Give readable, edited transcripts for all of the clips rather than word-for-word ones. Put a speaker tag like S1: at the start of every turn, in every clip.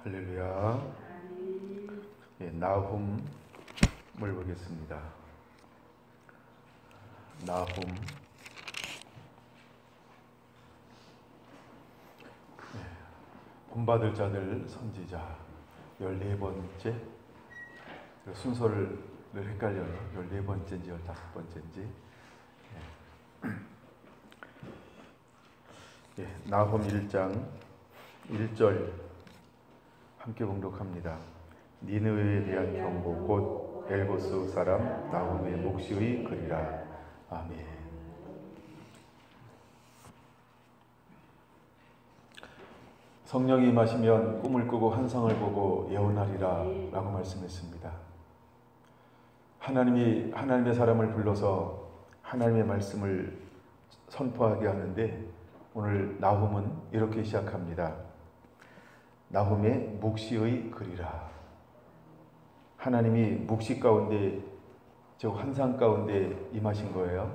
S1: 할렐루야. 나훔을 보겠습니다. 나훔. 본받을 자들 선지자 14번째. 순서를 헷갈려요. 14번째인지 15번째인지. 나훔 1장 1절 함께 봉독합니다. 니느웨에 대한 경고 곧 엘보스 사람 나훔의 묵시의 글이라. 아멘. 성령이 임하시면 꿈을 꾸고 환상을 보고 예언하리라 라고 말씀했습니다. 하나님의 사람을 불러서 하나님의 말씀을 선포하게 하는데 오늘 나훔은 이렇게 시작합니다. 나훔의 묵시의 글이라. 하나님이 묵시 가운데, 저 환상 가운데 임하신 거예요.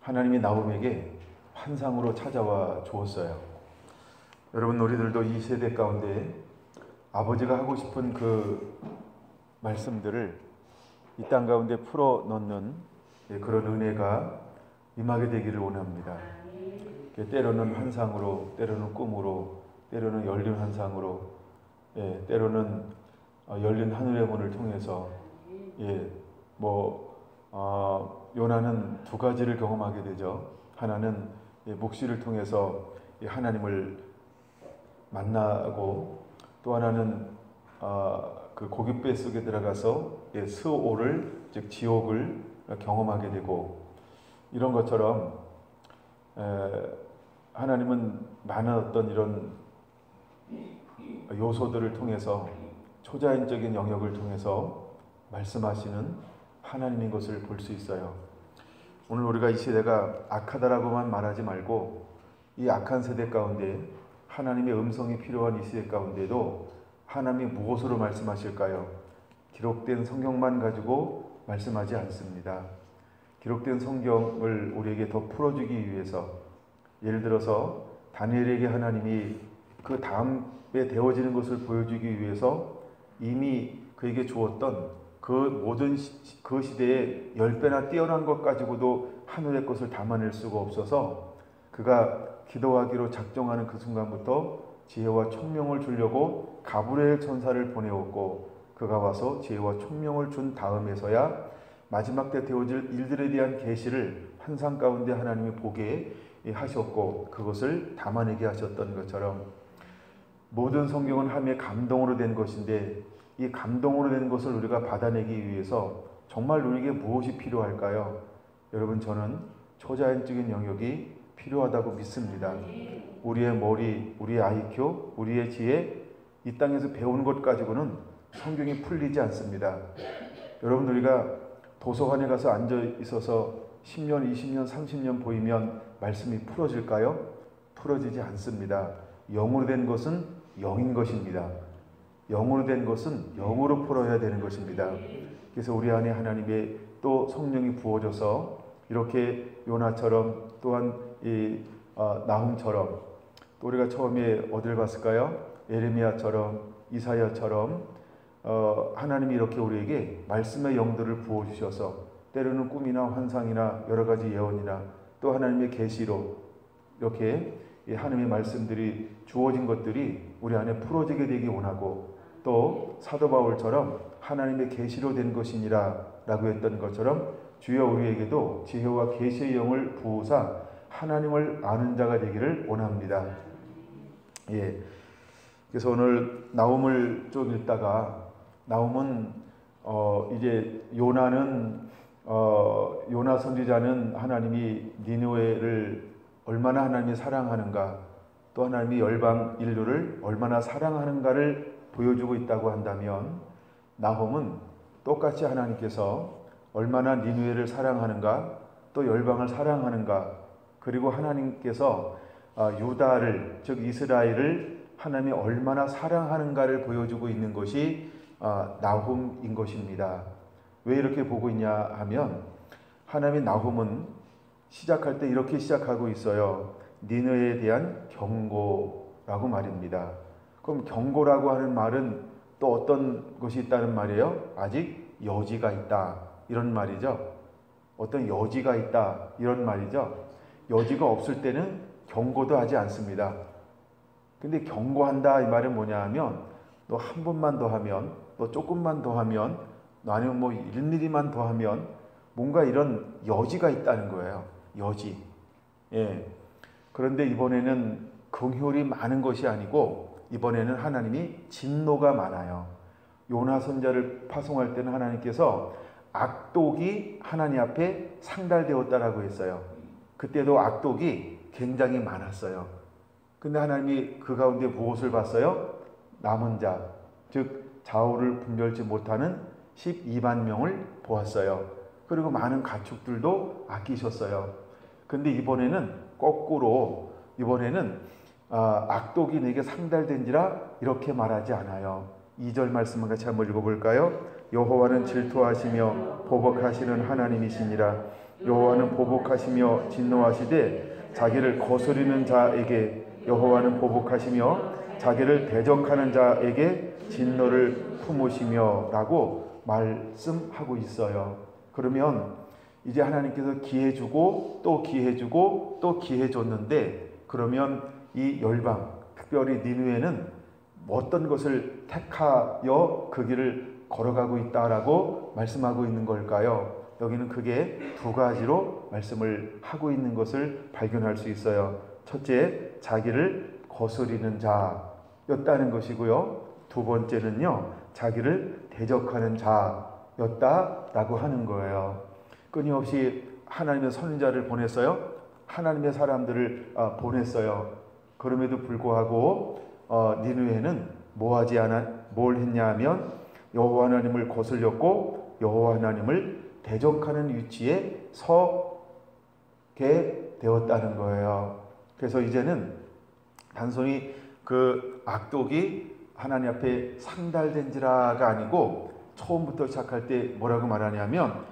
S1: 하나님이 나훔에게 환상으로 찾아와 주었어요. 여러분, 우리들도 이 세대 가운데 아버지가 하고 싶은 그 말씀들을 이 땅 가운데 풀어 넣는 그런 은혜가 임하게 되기를 원합니다. 때로는 환상으로, 때로는 꿈으로, 때로는 열린 환상으로, 때로는 열린 하늘의 문을 통해서, 요나는 두 가지를 경험하게 되죠. 하나는 묵시를 통해서 하나님을 만나고, 또 하나는 그 고깃배 속에 들어가서 스오를, 즉 지옥을 경험하게 되고, 이런 것처럼 하나님은 많은 어떤 이런 요소들을 통해서, 초자연적인 영역을 통해서 말씀하시는 하나님인 것을 볼 수 있어요. 오늘 우리가 이 세대가 악하다라고만 말하지 말고, 이 악한 세대 가운데 하나님의 음성이 필요한 이 시대 가운데도 하나님이 무엇으로 말씀하실까요? 기록된 성경만 가지고 말씀하지 않습니다. 기록된 성경을 우리에게 더 풀어주기 위해서, 예를 들어서 다니엘에게 하나님이 그 다음에 되어지는 것을 보여주기 위해서 이미 그에게 주었던 그 모든 그 시대에 10배나 뛰어난 것 가지고도 하늘의 것을 담아낼 수가 없어서, 그가 기도하기로 작정하는 그 순간부터 지혜와 총명을 주려고 가브리엘 천사를 보내었고, 그가 와서 지혜와 총명을 준 다음에서야 마지막 때 되어질 일들에 대한 계시를 환상 가운데 하나님이 보게 하셨고, 그것을 담아내게 하셨던 것처럼, 모든 성경은 하나님의 감동으로 된 것인데, 이 감동으로 된 것을 우리가 받아내기 위해서 정말 우리에게 무엇이 필요할까요? 여러분, 저는 초자연적인 영역이 필요하다고 믿습니다. 우리의 머리, 우리의 IQ, 우리의 지혜, 이 땅에서 배운 것 가지고는 성경이 풀리지 않습니다. 여러분, 우리가 도서관에 가서 앉아 있어서 10년, 20년, 30년 보이면 말씀이 풀어질까요? 풀어지지 않습니다. 영으로 된 것은 영인 것입니다. 영으로 된 것은 영으로 풀어야 되는 것입니다. 그래서 우리 안에 하나님의 또 성령이 부어져서 이렇게 요나처럼, 또한 이 나훔처럼, 또 우리가 처음에 어딜 봤을까요? 예레미야처럼, 이사야처럼 하나님이 이렇게 우리에게 말씀의 영들을 부어주셔서, 때로는 꿈이나 환상이나 여러 가지 예언이나 또 하나님의 계시로 이렇게 하나님의 말씀들이 주어진 것들이 우리 안에 풀어지게 되기 원하고, 또 사도 바울처럼 하나님의 계시로 된 것이니라 라고 했던 것처럼 주여 우리에게도 지혜와 계시의 영을 부으사 하나님을 아는 자가 되기를 원합니다. 그래서 오늘 나훔을 좀 읽다가, 나훔은 이제 요나 선지자는 하나님이 니느웨를 얼마나 하나님이 사랑하는가, 또 하나님이 열방 인류를 얼마나 사랑하는가를 보여주고 있다고 한다면, 나훔은 똑같이 하나님께서 얼마나 니느웨를 사랑하는가, 또 열방을 사랑하는가, 그리고 하나님께서 유다를, 즉 이스라엘을 하나님이 얼마나 사랑하는가를 보여주고 있는 것이 나훔인 것입니다. 왜 이렇게 보고 있냐 하면, 하나님의 나훔은 시작할 때 이렇게 시작하고 있어요. 니느웨에 대한 경고라고 말입니다. 그럼 경고라고 하는 말은 또 어떤 것이 있다는 말이에요? 아직 여지가 있다 이런 말이죠. 어떤 여지가 있다 이런 말이죠. 여지가 없을 때는 경고도 하지 않습니다. 근데 경고한다 이 말은 뭐냐 하면 너 한 번만 더 하면, 너 조금만 더 하면, 너 아니면 뭐 일일이만 더 하면 뭔가 이런 여지가 있다는 거예요. 여지. 예. 그런데 이번에는 긍휼이 많은 것이 아니고 이번에는 하나님이 진노가 많아요. 요나 선자를 파송할 때는 하나님께서 악독이 하나님 앞에 상달되었다라고 했어요. 그때도 악독이 굉장히 많았어요. 근데 하나님이 그 가운데 무엇을 봤어요? 남은 자, 즉 좌우를 분별치 못하는 12만 명을 보았어요. 그리고 많은 가축들도 아끼셨어요. 근데 이번에는 거꾸로, 이번에는 악독이 내게 상달된지라 이렇게 말하지 않아요. 2절 말씀을 같이 한번 읽어볼까요? 여호와는 질투하시며 보복하시는 하나님이시니라. 여호와는 보복하시며 진노하시되 자기를 거스리는 자에게, 여호와는 보복하시며 자기를 대적하는 자에게 진노를 품으시며 라고 말씀하고 있어요. 그러면 이제 하나님께서 기회 주고 또 기회 주고 또 기회 줬는데, 그러면 이 열방, 특별히 니느웨는 어떤 것을 택하여 그 길을 걸어가고 있다라고 말씀하고 있는 걸까요? 여기는 그게 두 가지로 말씀을 하고 있는 것을 발견할 수 있어요. 첫째, 자기를 거스리는 자였다는 것이고요. 두 번째는요, 자기를 대적하는 자였다라고 하는 거예요. 끊임없이 하나님의 선지자를 보냈어요. 하나님의 사람들을 보냈어요. 그럼에도 불구하고 니느웨는 뭘 했냐 하면 여호와 하나님을 거슬렸고 여호와 하나님을 대적하는 위치에 서게 되었다는 거예요. 그래서 이제는 단순히 그 악독이 하나님 앞에 상달된지라가 아니고 처음부터 시작할 때 뭐라고 말하냐면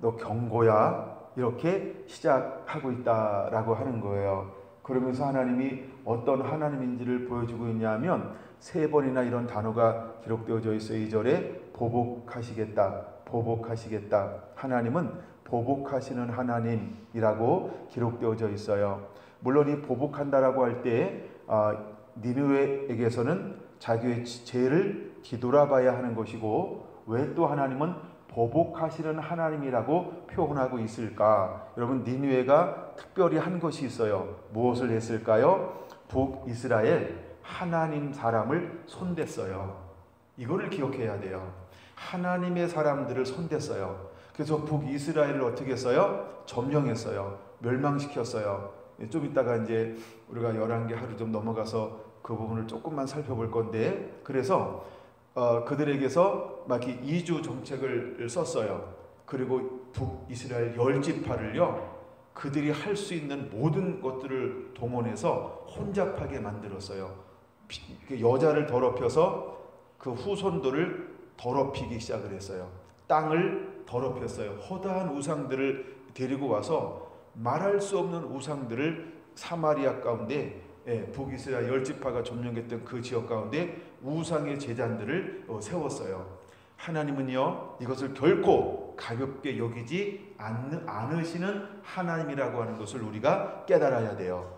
S1: 너 경고야 이렇게 시작하고 있다라고 하는 거예요. 그러면서 하나님이 어떤 하나님인지를 보여주고 있냐면 3번이나 이런 단어가 기록되어져 있어요. 2절에 보복하시겠다, 보복하시겠다. 하나님은 보복하시는 하나님이라고 기록되어져 있어요. 물론 이 보복한다라고 할 때 니느웨에게서는 자기의 죄를 뒤돌아봐야 하는 것이고, 왜 또 하나님은 보복하시는 하나님이라고 표현하고 있을까? 여러분, 니느웨가 특별히 한 것이 있어요. 무엇을 했을까요? 북이스라엘 하나님 사람을 손댔어요. 이거를 기억해야 돼요. 하나님의 사람들을 손댔어요. 그래서 북이스라엘을 어떻게 했어요? 점령했어요. 멸망시켰어요. 좀 이따가 이제 우리가 11개 하루 좀 넘어가서 그 부분을 조금만 살펴볼 건데, 그래서 그들에게서 막 이주 정책을 썼어요. 그리고 북이스라엘 10지파를요, 그들이 할 수 있는 모든 것들을 동원해서 혼잡하게 만들었어요. 여자를 더럽혀서 그 후손들을 더럽히기 시작을 했어요. 땅을 더럽혔어요. 허다한 우상들을 데리고 와서 말할 수 없는 우상들을 사마리아 가운데, 북이스라엘 10지파가 점령했던 그 지역 가운데 우상의 제단들을 세웠어요. 하나님은요, 이것을 결코 가볍게 여기지 않으시는 하나님이라고 하는 것을 우리가 깨달아야 돼요.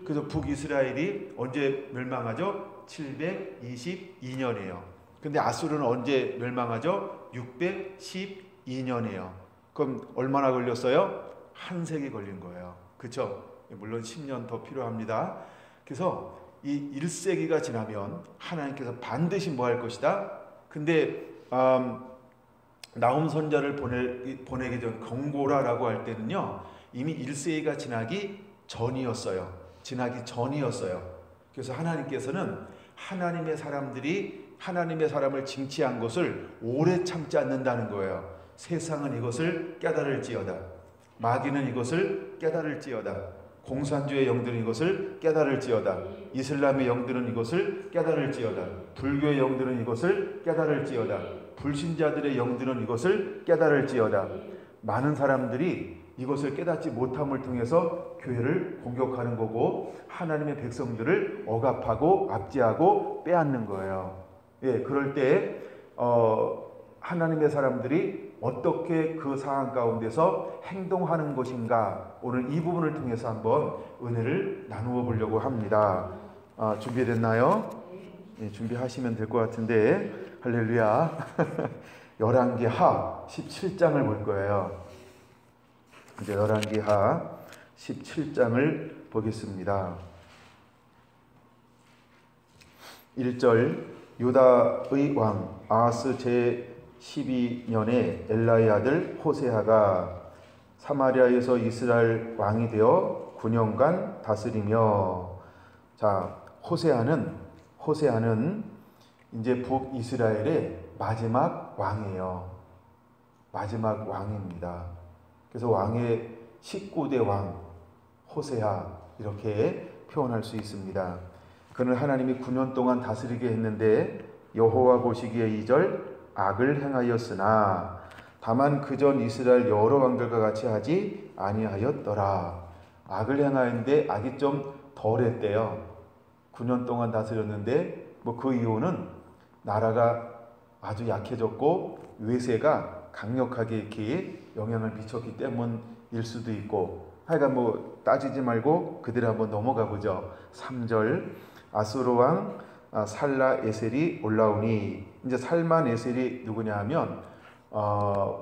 S1: 그래서 북이스라엘이 언제 멸망하죠? 722년이에요. 근데 아수르는 언제 멸망하죠? 612년이에요. 그럼 얼마나 걸렸어요? 한 세기 걸린 거예요. 그렇죠? 물론 10년 더 필요합니다. 그래서 이 1세기가 지나면 하나님께서 반드시 뭐 할 것이다? 근데 나훔 선자를 보내기 전 경고라라고 할 때는요, 이미 1세기가 지나기 전이었어요. 그래서 하나님께서는 하나님의 사람들이 하나님의 사람을 징치한 것을 오래 참지 않는다는 거예요. 세상은 이것을 깨달을지어다. 마귀는 이것을 깨달을지어다. 공산주의 영들은 이것을 깨달을지어다. 이슬람의 영들은 이것을 깨달을지어다. 불교의 영들은 이것을 깨달을지어다. 불신자들의 영들은 이것을 깨달을지어다. 많은 사람들이 이것을 깨닫지 못함을 통해서 교회를 공격하는 거고 하나님의 백성들을 억압하고 압제하고 빼앗는 거예요. 예, 그럴 때 하나님의 사람들이 어떻게 그 상황 가운데서 행동하는 것인가, 오늘 이 부분을 통해서 한번 은혜를 나누어 보려고 합니다. 준비됐나요? 예, 준비하시면 될 것 같은데, 할렐루야. 열왕기하 17장을 볼 거예요. 이제 열왕기하 17장을 보겠습니다. 1절, 유다의 왕 아하스 제12년에 엘라의 아들 호세아가 사마리아에서 이스라엘 왕이 되어 9년간 다스리며, 자, 호세아는 이제 북이스라엘의 마지막 왕이에요. 마지막 왕입니다. 그래서 왕의 19대 왕 호세아, 이렇게 표현할 수 있습니다. 그는 하나님이 9년 동안 다스리게 했는데 여호와 보시기에 2절, 악을 행하였으나 다만 그전 이스라엘 여러 왕들과 같이 하지 아니하였더라. 악을 행하였는데 악이 좀 덜했대요. 9년 동안 다스렸는데 그 이유는 나라가 아주 약해졌고 외세가 강력하게 이렇게 영향을 미쳤기 때문일 수도 있고, 하여간 따지지 말고 그대로 한번 넘어가 보죠. 3절, 아수르 왕 살라에셀이 올라오니, 이제 살만에셀이 누구냐 하면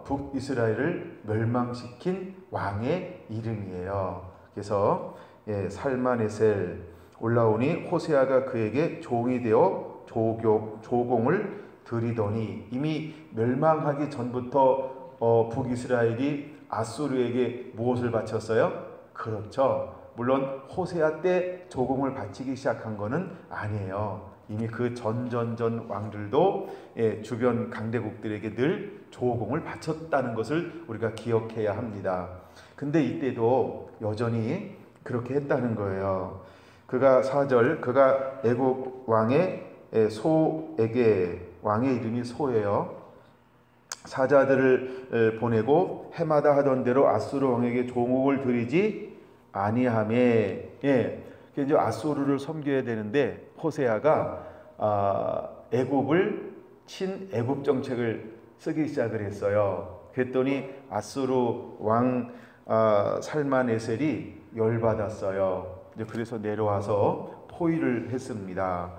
S1: 북이스라엘을 멸망시킨 왕의 이름이에요. 그래서 살만에셀 올라오니 호세아가 그에게 종이 되어 조공을 드리더니, 이미 멸망하기 전부터 북이스라엘이 아수르에게 무엇을 바쳤어요? 그렇죠. 물론 호세아 때 조공을 바치기 시작한 것은 아니에요. 이미 그 전전 왕들도 주변 강대국들에게 늘 조공을 바쳤다는 것을 우리가 기억해야 합니다. 근데 이때도 여전히 그렇게 했다는 거예요. 그가 4절, 그가 애굽 왕의 소에게, 왕의 이름이 소예요, 사자들을 보내고 해마다 하던 대로 아수르 왕에게 종옥을 드리지 아니하매. 이제 아수르를 섬겨야 되는데 호세아가 애굽을 친애굽 정책을 쓰기 시작을 했어요. 그랬더니 아수르 왕 살만에셀이 열받았어요. 그래서 내려와서 포위를 했습니다.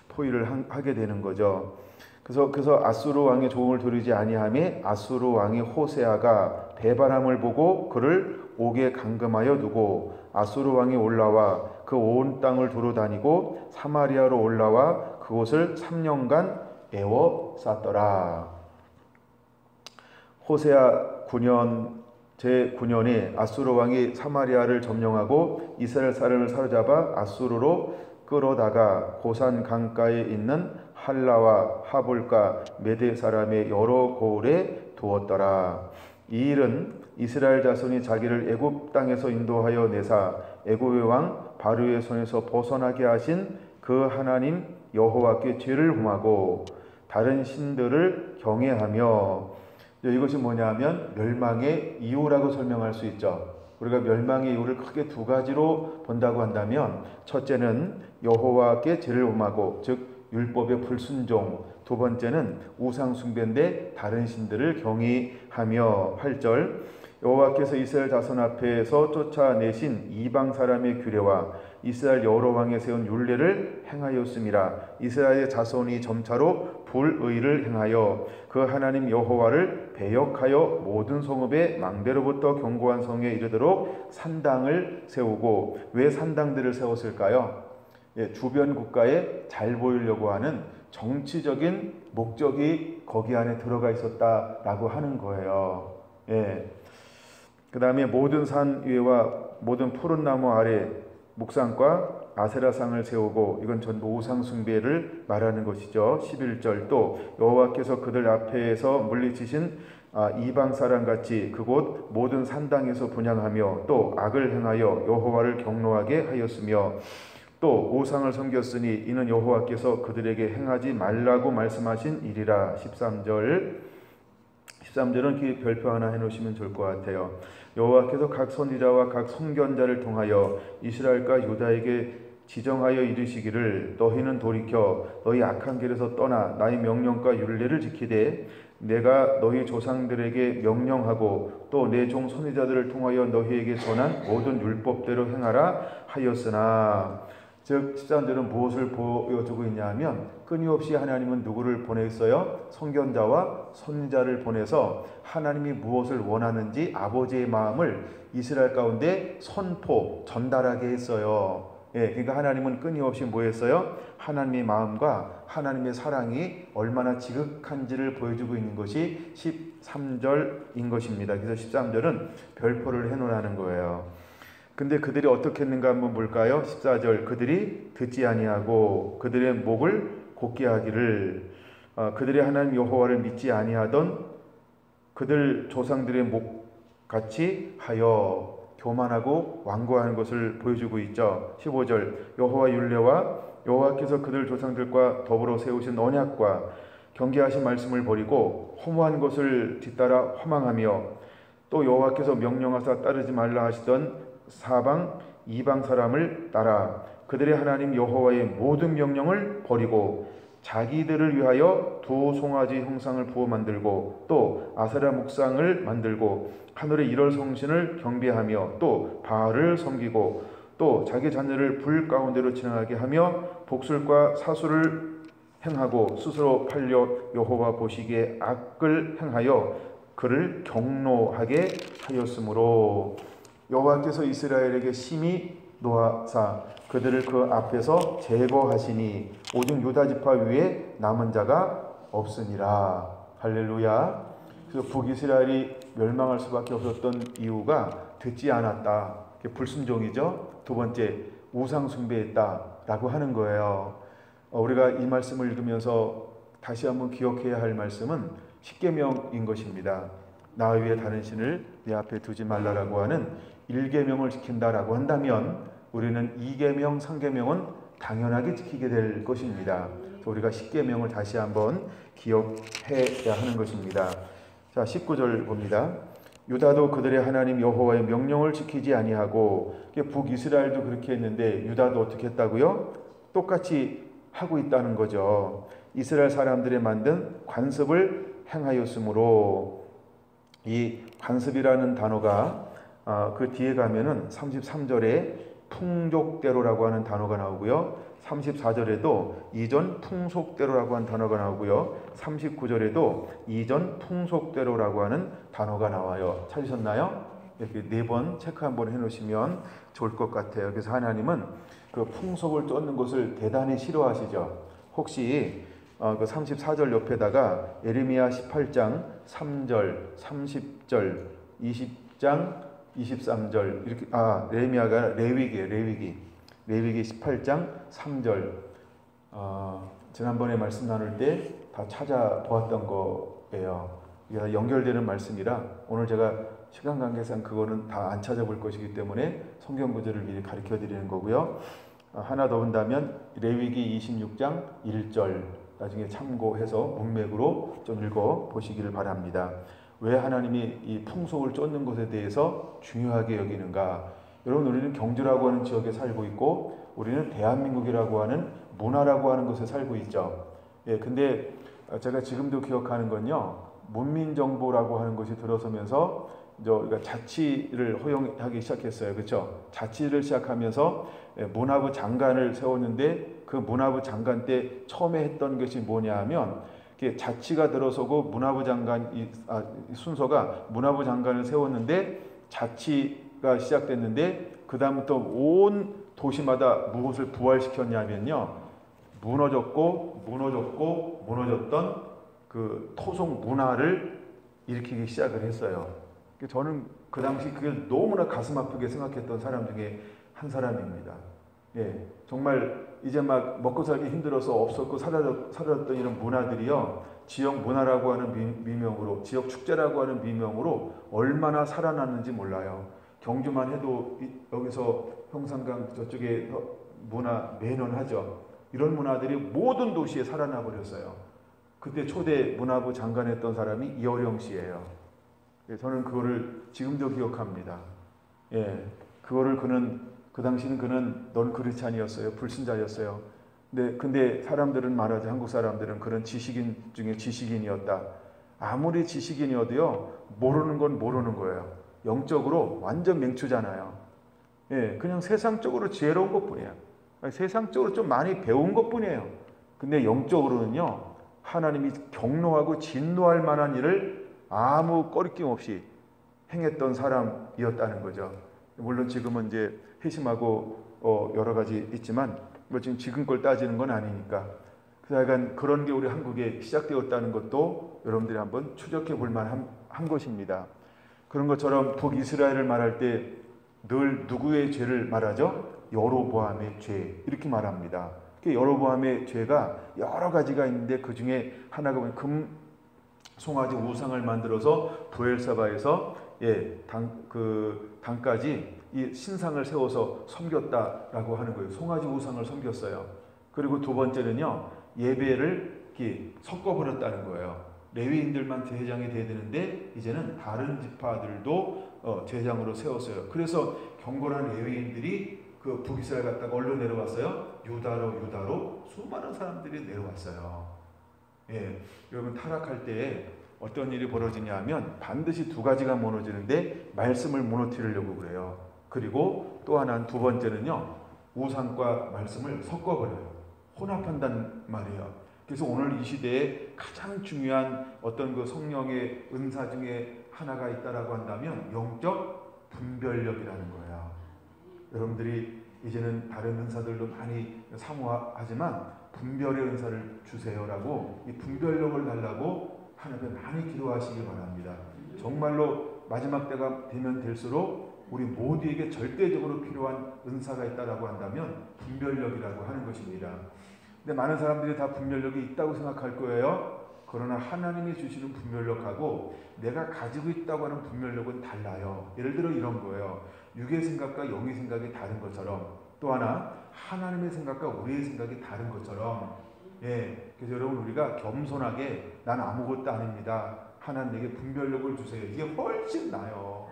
S1: 포위를 하게 되는 거죠. 그래서 아수르 왕의 조공을 드리지 아니하매 아수르 왕이 호세아가 배반함을 보고 그를 옥에 감금하여 두고 아수르 왕이 올라와 그 온 땅을 두루 다니고 사마리아로 올라와 그곳을 3년간 에워쌌더라. 호세아 9년 제9년에 아수르 왕이 사마리아를 점령하고 이스라엘 사람을 사로잡아 아수르로 끌어다가 고산 강가에 있는 할라와 하볼과 메대 사람의 여러 고을에 두었더라. 이 일은 이스라엘 자손이 자기를 애굽 땅에서 인도하여 내사 애굽의 왕 바르의 손에서 벗어나게 하신 그 하나님 여호와께 죄를 범하고 다른 신들을 경외하며, 이것이 뭐냐면 멸망의 이유라고 설명할 수 있죠. 우리가 멸망의 이유를 크게 두 가지로 본다고 한다면, 첫째는 여호와께 죄를 범하고 즉 율법의 불순종, 두 번째는 우상 숭배인데 다른 신들을 경외하며. 8절, 여호와께서 이스라엘 자손 앞에서 쫓아내신 이방 사람의 규례와 이스라엘 여러 왕에 세운 율례를 행하였음이라. 이스라엘의 자손이 점차로 불의를 행하여 그 하나님 여호와를 배역하여 모든 성읍의 망대로부터 견고한 성에 이르도록 산당을 세우고. 왜 산당들을 세웠을까요? 주변 국가에 잘 보이려고 하는 정치적인 목적이 거기 안에 들어가 있었다라고 하는 거예요. 그 다음에 모든 산 위에와 모든 푸른 나무 아래 묵상과 아세라상을 세우고, 이건 전부 우상 숭배를 말하는 것이죠. 11절, 또 여호와께서 그들 앞에서 물리치신 이방 사람같이 그곳 모든 산당에서 분향하며 또 악을 행하여 여호와를 경노하게 하였으며 또 우상을 섬겼으니 이는 여호와께서 그들에게 행하지 말라고 말씀하신 일이라. 13절 13절은 그 별표 하나 해놓으시면 좋을 것 같아요. 여호와께서 각 선지자와 각 선견자를 통하여 이스라엘과 유다에게 지정하여 이르시기를 너희는 돌이켜 너희 악한 길에서 떠나 나의 명령과 율례를 지키되 내가 너희 조상들에게 명령하고 또 내 종 선지자들을 통하여 너희에게 전한 모든 율법대로 행하라 하였으나, 즉 13절은 무엇을 보여주고 있냐면 끊임없이 하나님은 누구를 보냈어요? 선견자와 선지자를 보내서 하나님이 무엇을 원하는지 아버지의 마음을 이스라엘 가운데 선포, 전달하게 했어요. 예, 그러니까 하나님은 끊임없이 뭐 했어요? 하나님의 마음과 하나님의 사랑이 얼마나 지극한지를 보여주고 있는 것이 13절인 것입니다. 그래서 13절은 별표를 해놓으라는 거예요. 근데 그들이 어떻게 했는가 한번 볼까요? 14절, 그들이 듣지 아니하고 그들의 목을 곧게 하기를, 그들의 하나님 여호와를 믿지 아니하던 그들 조상들의 목같이 하여 교만하고 완고하는 것을 보여주고 있죠. 15절, 여호와 율례와 여호와께서 그들 조상들과 더불어 세우신 언약과 경계하신 말씀을 버리고 허무한 것을 뒤따라 허망하며 또 여호와께서 명령하사 따르지 말라 하시던 사방 이방 사람을 따라 그들의 하나님 여호와의 모든 명령을 버리고 자기들을 위하여 두 송아지 형상을 부어 만들고 또 아세라 묵상을 만들고 하늘의 일월 성신을 경배하며 또 바알을 섬기고 또 자기 자녀를 불 가운데로 지나가게 하며 복술과 사술을 행하고 스스로 팔려 여호와 보시기에 악을 행하여 그를 경노하게 하였으므로 여호와께서 이스라엘에게 심히 노하사 그들을 그 앞에서 제거하시니 오직 유다 지파 위에 남은 자가 없으니라. 할렐루야. 그래서 북이스라엘이 멸망할 수밖에 없었던 이유가 듣지 않았다. 불순종이죠. 두 번째, 우상 숭배했다라고 하는 거예요. 우리가 이 말씀을 읽으면서 다시 한번 기억해야 할 말씀은 십계명인 것입니다. 나 외에 다른 신을 내 앞에 두지 말라라고 하는 1계명을 지킨다라고 한다면 우리는 2계명, 3계명은 당연하게 지키게 될 것입니다. 우리가 10계명을 다시 한번 기억해야 하는 것입니다. 자, 19절 봅니다. 유다도 그들의 하나님 여호와의 명령을 지키지 아니하고, 북이스라엘도 그렇게 했는데 유다도 어떻게 했다고요? 똑같이 하고 있다는 거죠. 이스라엘 사람들이 만든 관습을 행하였으므로, 이 관습이라는 단어가 그 뒤에 가면은 33절에 풍족대로라고 하는 단어가 나오고요. 34절에도 이전 풍속대로라고 하는 단어가 나오고요. 39절에도 이전 풍속대로라고 하는 단어가 나와요. 찾으셨나요? 이렇게 4번 체크 한번 해놓으시면 좋을 것 같아요. 그래서 하나님은 그 풍속을 쫓는 것을 대단히 싫어하시죠. 혹시 그 34절 옆에다가 예레미야 18장 3절, 30절, 20장 23절 이렇게 예레미야가 레위기예요. 레위기 18장 3절 지난번에 말씀 나눌 때 다 찾아보았던 거예요. 이게 연결되는 말씀이라 오늘 제가 시간 관계상 그거는 다 안 찾아볼 것이기 때문에 성경 구절을 미리 가르쳐 드리는 거고요. 하나 더 본다면 레위기 26장 1절 나중에 참고해서 문맥으로 좀 읽어 보시기를 바랍니다. 왜 하나님이 이 풍속을 쫓는 것에 대해서 중요하게 여기는가? 여러분, 우리는 경주라고 하는 지역에 살고 있고 우리는 대한민국이라고 하는 문화라고 하는 곳에 살고 있죠. 예, 근데 제가 지금도 기억하는 건요, 문민정부라고 하는 것이 들어서면서 우리가 자치를 허용하기 시작했어요. 그렇죠? 자치를 시작하면서 문화부 장관을 세웠는데 그 문화부 장관 때 처음에 했던 것이 뭐냐 하면 자치가 들어서고 문화부 장관 순서가 문화부 장관을 세웠는데 자치가 시작됐는데 그 다음부터 온 도시마다 무엇을 부활시켰냐면요, 무너졌던 그 토속 문화를 일으키기 시작을 했어요. 저는 그 당시 그게 너무나 가슴 아프게 생각했던 사람 중에 한 사람입니다. 예, 정말 이제 막 먹고 살기 힘들어서 없었고 사라졌던 이런 문화들이요, 지역 문화라고 하는 미명으로, 지역 축제라고 하는 미명으로 얼마나 살아났는지 몰라요. 경주만 해도 여기서 형산강 저쪽에 문화 매년하죠. 이런 문화들이 모든 도시에 살아나 버렸어요. 그때 초대 문화부 장관했던 사람이 이어령 씨예요. 저는 그거를 지금도 기억합니다. 예, 그거를 그 당시는 그는 넌 크리스찬이었어요. 불신자였어요. 근데 사람들은 말하지, 한국 사람들은 그런 지식인 중에 지식인이었다. 아무리 지식인이어도요, 모르는 건 모르는 거예요. 영적으로 완전 맹추잖아요. 예, 그냥 세상적으로 지혜로운 것 뿐이에요. 세상적으로 좀 많이 배운 것 뿐이에요. 근데 영적으로는요, 하나님이 경노하고 진노할 만한 일을 아무 꺼리낌 없이 행했던 사람이었다는 거죠. 물론 지금은 이제 회심하고 여러 가지 있지만 뭐 지금 걸 따지는 건 아니니까. 그래서 약간 그런 게 우리 한국에 시작되었다는 것도 여러분들이 한번 추적해 볼 만한 것입니다. 그런 것처럼 북이스라엘을 말할 때 늘 누구의 죄를 말하죠? 여로보암의 죄, 이렇게 말합니다. 여로보암의 죄가 여러 가지가 있는데 그 중에 하나가 뭐냐면 송아지 우상을 만들어서 부엘사바에서 당까지 이 신상을 세워서 섬겼다라고 하는 거예요. 송아지 우상을 섬겼어요. 그리고 두 번째는요, 예배를 섞어버렸다는 거예요. 레위인들만 제사장이 돼야 되는데 이제는 다른 지파들도 제사장으로 세웠어요. 그래서 경건한 레위인들이 그 북이스라엘 갔다가 얼른 내려왔어요. 유다로 수많은 사람들이 내려왔어요. 예, 여러분 타락할 때에 어떤 일이 벌어지냐 하면 반드시 두 가지가 무너지는데 말씀을 무너뜨리려고 그래요. 그리고 또 하나는 두 번째는요, 우상과 말씀을 섞어버려요. 혼합한다는 말이에요. 그래서 오늘 이 시대에 가장 중요한 어떤 그 성령의 은사 중에 하나가 있다라고 한다면 영적 분별력이라는 거예요. 여러분들이 이제는 다른 은사들도 많이 사모하지만 분별의 은사를 주세요라고, 이 분별력을 달라고 하나님께 많이 기도하시기 바랍니다. 정말로 마지막 때가 되면 될수록 우리 모두에게 절대적으로 필요한 은사가 있다라고 한다면 분별력이라고 하는 것입니다. 근데 많은 사람들이 다 분별력이 있다고 생각할 거예요. 그러나 하나님이 주시는 분별력하고 내가 가지고 있다고 하는 분별력은 달라요. 예를 들어 이런 거예요. 육의 생각과 영의 생각이 다른 것처럼, 또 하나 하나님의 생각과 우리의 생각이 다른 것처럼, 그래서 여러분 우리가 겸손하게 난 아무것도 아닙니다. 하나님 내게 분별력을 주세요. 이게 훨씬 나아요.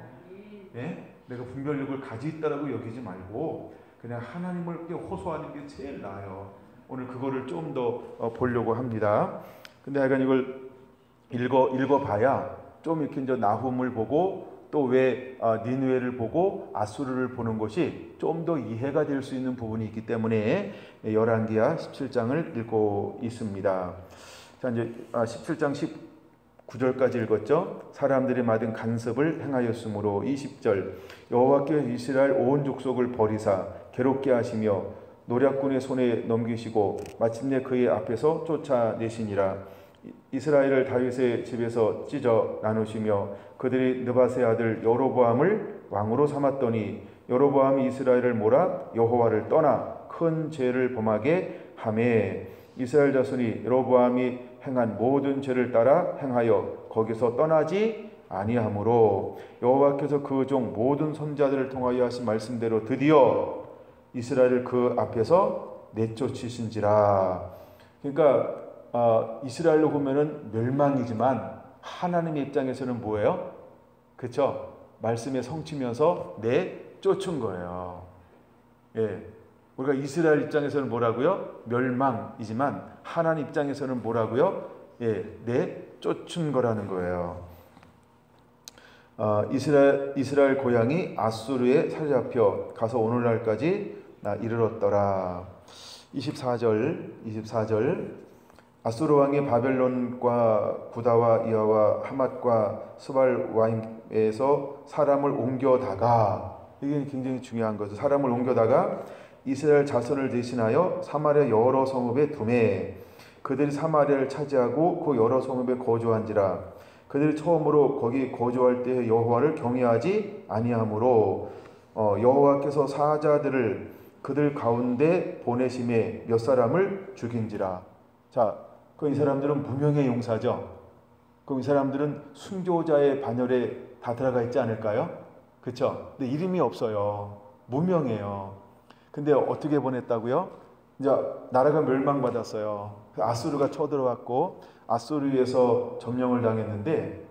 S1: 내가 분별력을 가지고 있다라고 여기지 말고 그냥 하나님을 호소하는 게 제일 나아요. 오늘 그거를 좀 더 보려고 합니다. 근데 약간 이걸 읽어봐야 좀 이렇게 이제 나훔을 보고 또 왜 니느웨를 보고 아수르를 보는 것이 좀 더 이해가 될 수 있는 부분이 있기 때문에 열왕기하 17장을 읽고 있습니다. 자, 이제 17장 19절까지 읽었죠. 사람들이 받은 간섭을 행하였으므로 20절 여호와께서 이스라엘 온 족속을 버리사 괴롭게 하시며 노략군의 손에 넘기시고 마침내 그의 앞에서 쫓아내시니라. 이스라엘을 다윗의 집에서 찢어 나누시며 그들이 느밧의 아들 여로보암을 왕으로 삼았더니 여로보암이 이스라엘을 몰아 여호와를 떠나 큰 죄를 범하게 하매 이스라엘 자손이 여로보암이 행한 모든 죄를 따라 행하여 거기서 떠나지 아니하므로 여호와께서 그 종 모든 선자들을 통하여 하신 말씀대로 드디어 이스라엘을 그 앞에서 내쫓으신지라. 그러니까 이스라엘로 보면은 멸망이지만 하나님의 입장에서는 뭐예요? 그렇죠? 말씀에 성취면서 내쫓은 거예요. 우리가 이스라엘 입장에서는 뭐라고요? 멸망이지만 하나님 입장에서는 뭐라고요? 내쫓은 거라는 거예요. 이스라엘 고향이 아수르에 사로잡혀 가서 오늘날까지 이르렀더라. 24절 아수르 왕이 바벨론과 구다와 이하와 하맛과 스발와임에서 사람을 옮겨다가, 이게 굉장히 중요한 거죠. 사람을 옮겨다가 이스라엘 자손을 대신하여 사마리아 여러 성읍에 두매 그들이 사마리아를 차지하고 그 여러 성읍에 거주한지라. 그들이 처음으로 거기 거주할 때 여호와를 경외하지 아니하므로 여호와께서 사자들을 그들 가운데 보내심에 몇 사람을 죽인지라. 자, 이 사람들은 무명의 용사죠. 그럼 이 사람들은 순교자의 반열에 다 들어가 있지 않을까요? 그렇죠? 근데 이름이 없어요. 무명해요. 근데 어떻게 보냈다고요? 이제 나라가 멸망받았어요. 아수르가 쳐들어왔고 아수르에서 점령을 당했는데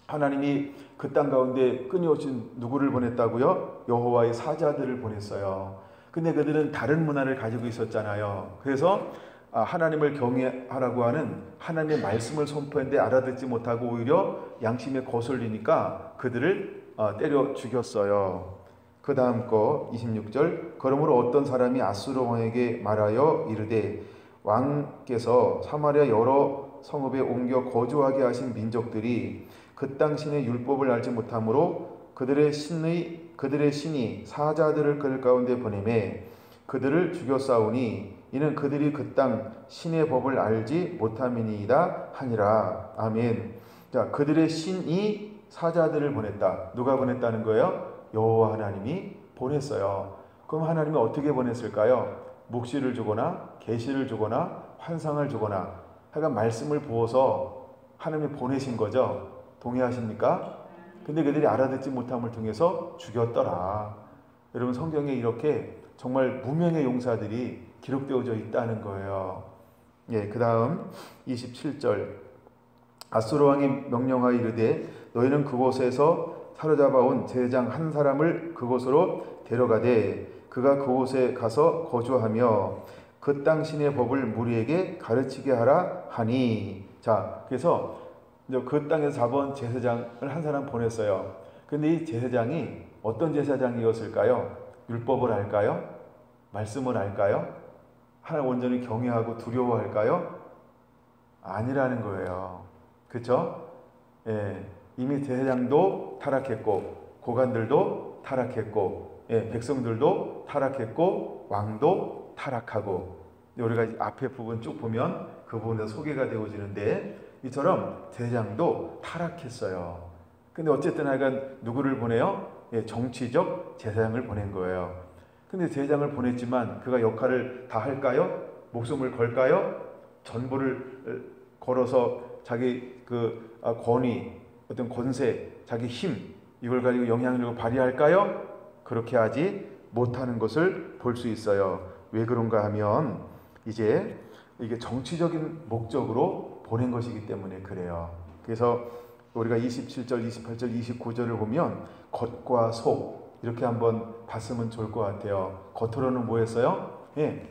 S1: 하나님이 그 땅 가운데 끊임없이 누구를 보냈다고요? 여호와의 사자들을 보냈어요. 근데 그들은 다른 문화를 가지고 있었잖아요. 그래서 하나님을 경외하라고 하는 하나님의 말씀을 선포했는데 알아듣지 못하고 오히려 양심에 거슬리니까 그들을 때려 죽였어요. 그 다음 거 26절 그러므로 어떤 사람이 아수르 왕에게 말하여 이르되 왕께서 사마리아 여러 성읍에 옮겨 거주하게 하신 민족들이 그 땅 신의 율법을 알지 못하므로 그들의 신이 사자들을 그들 가운데 보내매 그들을 죽였사오니 이는 그들이 그 땅 신의 법을 알지 못함이니이다 하니라. 아멘. 자, 그들의 신이 사자들을 보냈다. 누가 보냈다는 거예요? 여호와 하나님이 보냈어요. 그럼 하나님이 어떻게 보냈을까요? 묵시를 주거나 계시를 주거나 환상을 주거나 하여간 말씀을 부어서 하나님이 보내신 거죠. 동의하십니까? 근데 그들이 알아듣지 못함을 통해서 죽였더라. 여러분 성경에 이렇게 정말 무명의 용사들이 기록되어져 있다는 거예요. 예, 그 다음 27절 아수르 왕이 명령하여 이르되 너희는 그곳에서 사로잡아온 제사장 한 사람을 그곳으로 데려가되 그가 그곳에 가서 거주하며 그 땅 신의 법을 무리에게 가르치게 하라 하니. 자, 그래서 그 땅에서 잡아온 제사장을 한 사람 보냈어요. 근데 이 제사장이 어떤 제사장이었을까요? 율법을 알까요? 말씀을 알까요? 하나님 온전히 경외하고 두려워할까요? 아니라는 거예요. 그렇죠? 예, 이미 제사장도 타락했고 고관들도 타락했고 백성들도 타락했고 왕도 타락하고 우리가 앞에 부분 쭉 보면 그 부분에 소개가 되어지는데 이처럼 제사장도 타락했어요. 근데 어쨌든 하여간 누구를 보내요? 정치적 제사장을 보낸 거예요. 근데 제사장을 보냈지만 그가 역할을 다 할까요? 목숨을 걸까요? 전부를 걸어서 자기 그 권위, 어떤 권세, 자기 힘 이걸 가지고 영향력을 발휘할까요? 그렇게 하지 못하는 것을 볼 수 있어요. 왜 그런가 하면 이제 이게 정치적인 목적으로 보낸 것이기 때문에 그래요. 그래서 우리가 27절, 28절, 29절을 보면 겉과 속 이렇게 한번 봤으면 좋을 것 같아요. 겉으로는 뭐 했어요?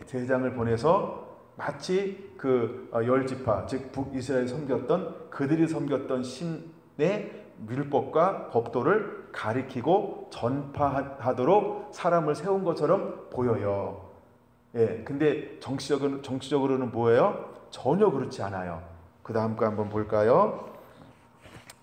S1: 제사장을 보내서 마치 그 열 지파, 즉 북이스라엘이 섬겼던 그들이 섬겼던 신의 율법과 법도를 가리키고 전파하도록 사람을 세운 것처럼 보여요. 근데 정치적으로는 뭐예요? 전혀 그렇지 않아요. 그 다음 거 한번 볼까요?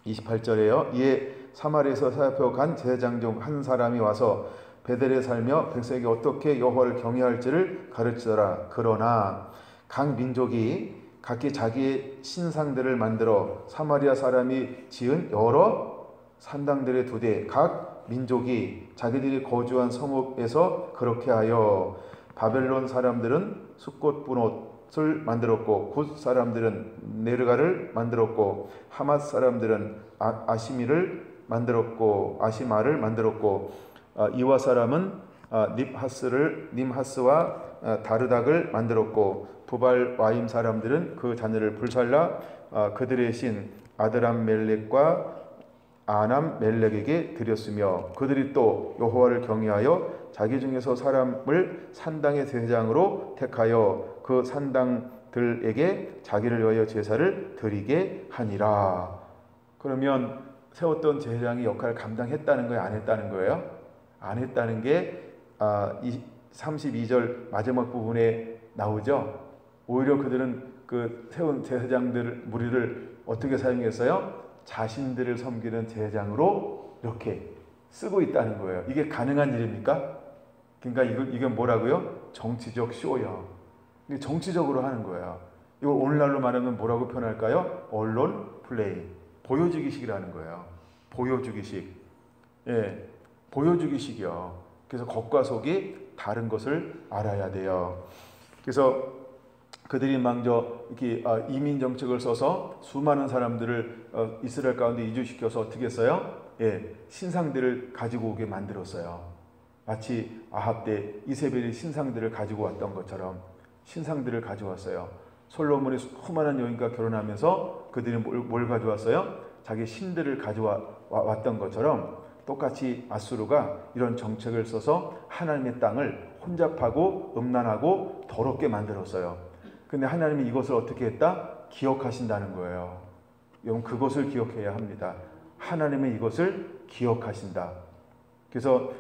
S1: 28절에요. 이에 사마리아에서 사역하여 간 제사장 중 한 사람이 와서 베델에 살며 백성에게 어떻게 여호와를 경외할지를 가르치더라. 그러나 각 민족이 각기 자기의 신상들을 만들어 사마리아 사람이 지은 여러 산당들에 두되 각 민족이 자기들이 거주한 성읍에서 그렇게 하여 바벨론 사람들은 숫꽃분옷을 만들었고 굿 사람들은 네르가를 만들었고 하맛 사람들은 아시마를 만들었고 이와 사람은 님하스와 다르닥을 만들었고 부발 와임 사람들은 그 자녀를 불살라 그들의 신 아드람멜렉과 아남멜렉에게 드렸으며 그들이 또 여호와를 경외하여 자기 중에서 사람을 산당의 제사장으로 택하여 그 산당들에게 자기를 위하여 제사를 드리게 하니라. 그러면 세웠던 제사장이 역할을 감당했다는 거예요? 안 했다는 거예요? 안 했다는 게 32절 마지막 부분에 나오죠. 오히려 그들은 그 세운 제사장들 무리를 어떻게 사용했어요? 자신들을 섬기는 제사장으로 이렇게 쓰고 있다는 거예요. 이게 가능한 일입니까? 그러니까 이건 뭐라고요? 정치적 쇼요. 이게 정치적으로 하는 거예요. 이걸 오늘날로 말하면 뭐라고 표현할까요? 언론 플레이. 보여주기식이라는 거예요. 보여주기식. 보여주기식이요. 그래서 겉과 속이 다른 것을 알아야 돼요. 그래서 그들이 먼저 이렇게 이민 정책을 써서 수많은 사람들을 이스라엘 가운데 이주시켜서 어떻게 했어요? 신상들을 가지고 오게 만들었어요. 마치 아합 때 이세벨이 신상들을 가지고 왔던 것처럼 신상들을 가져왔어요. 솔로몬이 수많은 여인과 결혼하면서 그들이 뭘 가져왔어요? 자기 신들을 가져왔던 것처럼 똑같이 아수르가 이런 정책을 써서 하나님의 땅을 혼잡하고 음란하고 더럽게 만들었어요. 근데 하나님이 이것을 어떻게 했다? 기억하신다는 거예요. 여러분, 그것을 기억해야 합니다. 하나님은 이것을 기억하신다. 그래서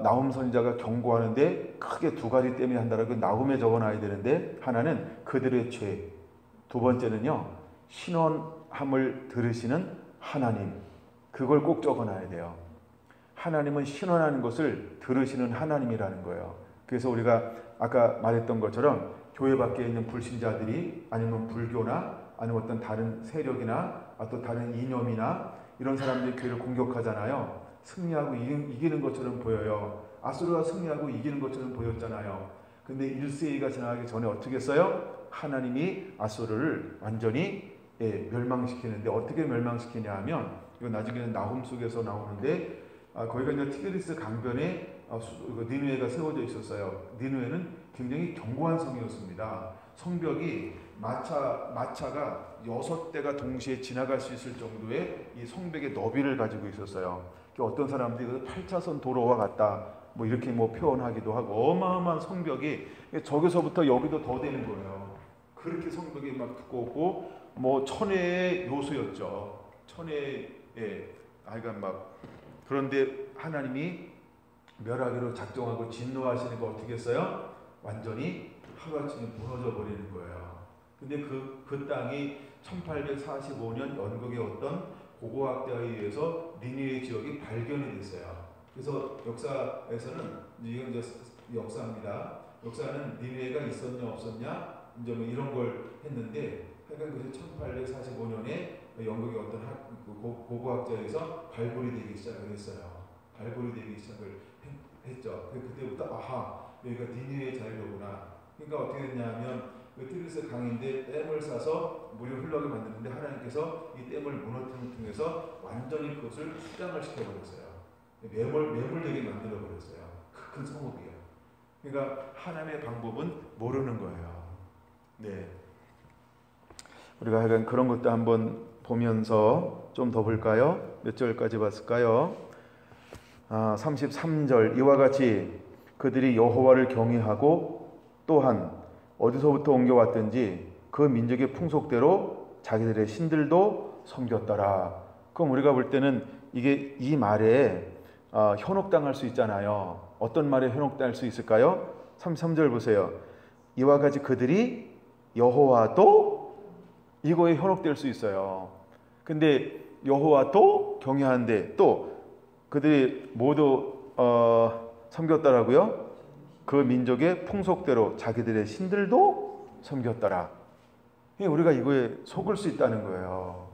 S1: 나훔 선지자가 경고하는데 크게 두 가지 때문에 한다라고 나훔에 적어놔야 되는데, 하나는 그들의 죄, 두 번째는요 신원함을 들으시는 하나님, 그걸 꼭 적어놔야 돼요. 하나님은 신원하는 것을 들으시는 하나님이라는 거예요. 그래서 우리가 아까 말했던 것처럼 교회 밖에 있는 불신자들이 아니면 불교나 아니면 어떤 다른 세력이나 또 다른 이념이나 이런 사람들이 교회를 공격하잖아요. 승리하고 이기는 것처럼 보여요. 아수르가 승리하고 이기는 것처럼 보였잖아요. 근데 1세기가 지나가기 전에 어떻게 했어요? 하나님이 아수르를 완전히 멸망시키는데, 어떻게 멸망시키냐 하면, 이거 나중에는 나훔 속에서 나오는데, 거기가 이제 티그리스 강변에 니느웨가 세워져 있었어요. 니느웨는 굉장히 견고한 성이었습니다. 성벽이 마차가 6대가 동시에 지나갈 수 있을 정도의 이 성벽의 너비를 가지고 있었어요. 어떤 사람들이 8차선 도로와 같다, 뭐 이렇게 표현하기도 하고, 어마어마한 성벽이 저기서부터 여기도 더 되는 거예요. 그렇게 성벽이 막 두껍고 천혜의 요소였죠. 천혜의 하여간 그런데 하나님이 멸하기로 작정하고 진노하시니까 어떻게 했어요? 완전히 하루아침에 무너져 버리는 거예요. 근데 그 땅이 1845년 연극의 어떤 고고학자에 의해서 니느웨 지역이 발견이 됐어요. 그래서 역사에서는, 이건 이제 역사입니다. 역사는 니느웨가 있었냐 없었냐 이제 이런 걸 했는데, 하여간 그래서 1845년에 영국의 어떤 고고학자에서 발굴이 되기 시작을 했어요. 발굴이 되기 시작을 했죠. 그때부터 여기가 니느웨의 자리로구나. 그러니까 어떻게 됐냐면, 티그리스 강인데 댐을 싸서 물이 흘러게 만드는데, 하나님께서 이 댐을 무너뜨림을 통해서 완전히 그것을 수장을 시켜버렸어요. 매몰되게 만들어버렸어요. 큰 성읍이에요. 그러니까 하나님의 방법은 모르는 거예요. 네. 우리가 하여간 그런 것도 한번 보면서 좀 더 볼까요? 몇 절까지 봤을까요? 33절, 이와 같이 그들이 여호와를 경외하고 또한 어디서부터 옮겨왔든지 그 민족의 풍속대로 자기들의 신들도 섬겼더라. 그럼 우리가 볼 때는 이 말에 현혹당할 수 있잖아요. 어떤 말에 현혹당할 수 있을까요? 33절 보세요. 이와 같이 그들이 여호와도, 이거에 현혹될 수 있어요. 근데 여호와도 경외하는데 또 그들이 모두 섬겼더라고요. 그 민족의 풍속대로 자기들의 신들도 섬겼더라. 우리가 이거에 속을 수 있다는 거예요.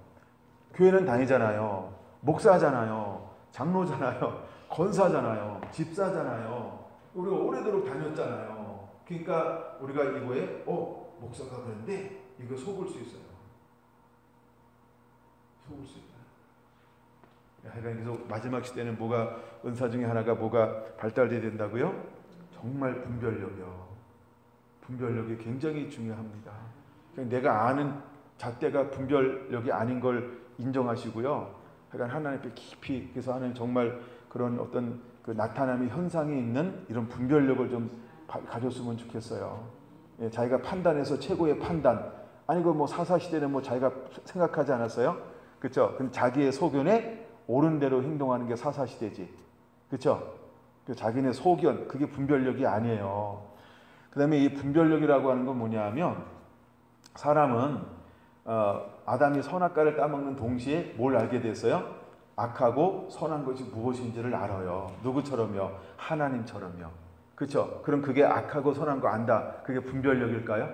S1: 교회는 다니잖아요. 목사잖아요. 장로잖아요. 권사잖아요. 집사잖아요. 우리가 오래도록 다녔잖아요. 그러니까 우리가 이거에 목사가 그런데 이거 속을 수 있어요. 속을 수 있다. 그래서 마지막 시대는 은사 중에 하나가 발달돼야 된다고요? 정말 분별력이요. 분별력이 굉장히 중요합니다. 내가 아는 잣대가 분별력이 아닌 걸 인정하시고요. 그러니까 하나님 앞에 깊이, 그래서 하나님 정말 그런 어떤 그 나타남의 현상이 있는 이런 분별력을 좀 가졌으면 좋겠어요. 자기가 판단해서 최고의 판단, 아니고 사사시대는 자기가 생각하지 않았어요? 그렇죠? 근데 자기의 소견에 옳은 대로 행동하는 게 사사시대지. 그렇죠? 자기네 소견, 그게 분별력이 아니에요. 그 다음에 이 분별력이라고 하는 건 뭐냐 하면, 사람은 아담이 선악과를 따먹는 동시에 뭘 알게 됐어요? 악하고 선한 것이 무엇인지를 알아요. 누구처럼요? 하나님처럼요. 그렇죠? 그럼 그게 악하고 선한 거 안다, 그게 분별력일까요?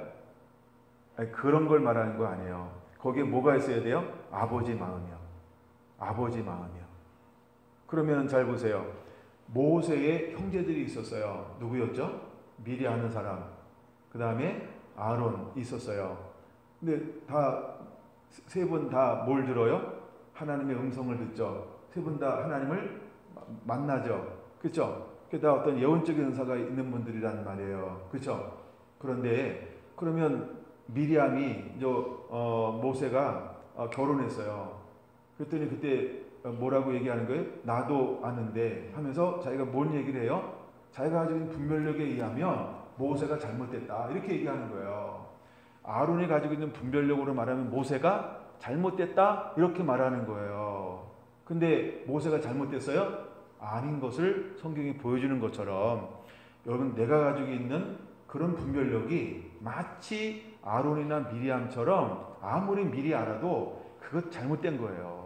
S1: 아니, 그런 걸 말하는 거 아니에요. 거기에 뭐가 있어야 돼요? 아버지 마음이요. 아버지 마음이요. 그러면 잘 보세요. 모세의 형제들이 있었어요. 누구였죠? 미리 아는 사람. 그 다음에 아론 있었어요. 근데 세 분 다 뭘 들어요? 하나님의 음성을 듣죠. 세 분 다 하나님을 만나죠. 그렇죠? 그다 어떤 예언적인 은사가 있는 분들이란 말이에요. 그렇죠? 그런데 그러면 미리암이 모세가 결혼했어요. 그랬더니 그때 뭐라고 얘기하는 거예요? 나도 아는데 하면서 자기가 뭔 얘기를 해요? 자기가 가지고 있는 분별력에 의하면 모세가 잘못됐다 이렇게 얘기하는 거예요. 아론이 가지고 있는 분별력으로 말하면 모세가 잘못됐다 이렇게 말하는 거예요. 근데 모세가 잘못됐어요? 아닌 것을 성경이 보여주는 것처럼 여러분 내가 가지고 있는 그런 분별력이 마치 아론이나 미리암처럼 아무리 미리 알아도 그것 잘못된 거예요.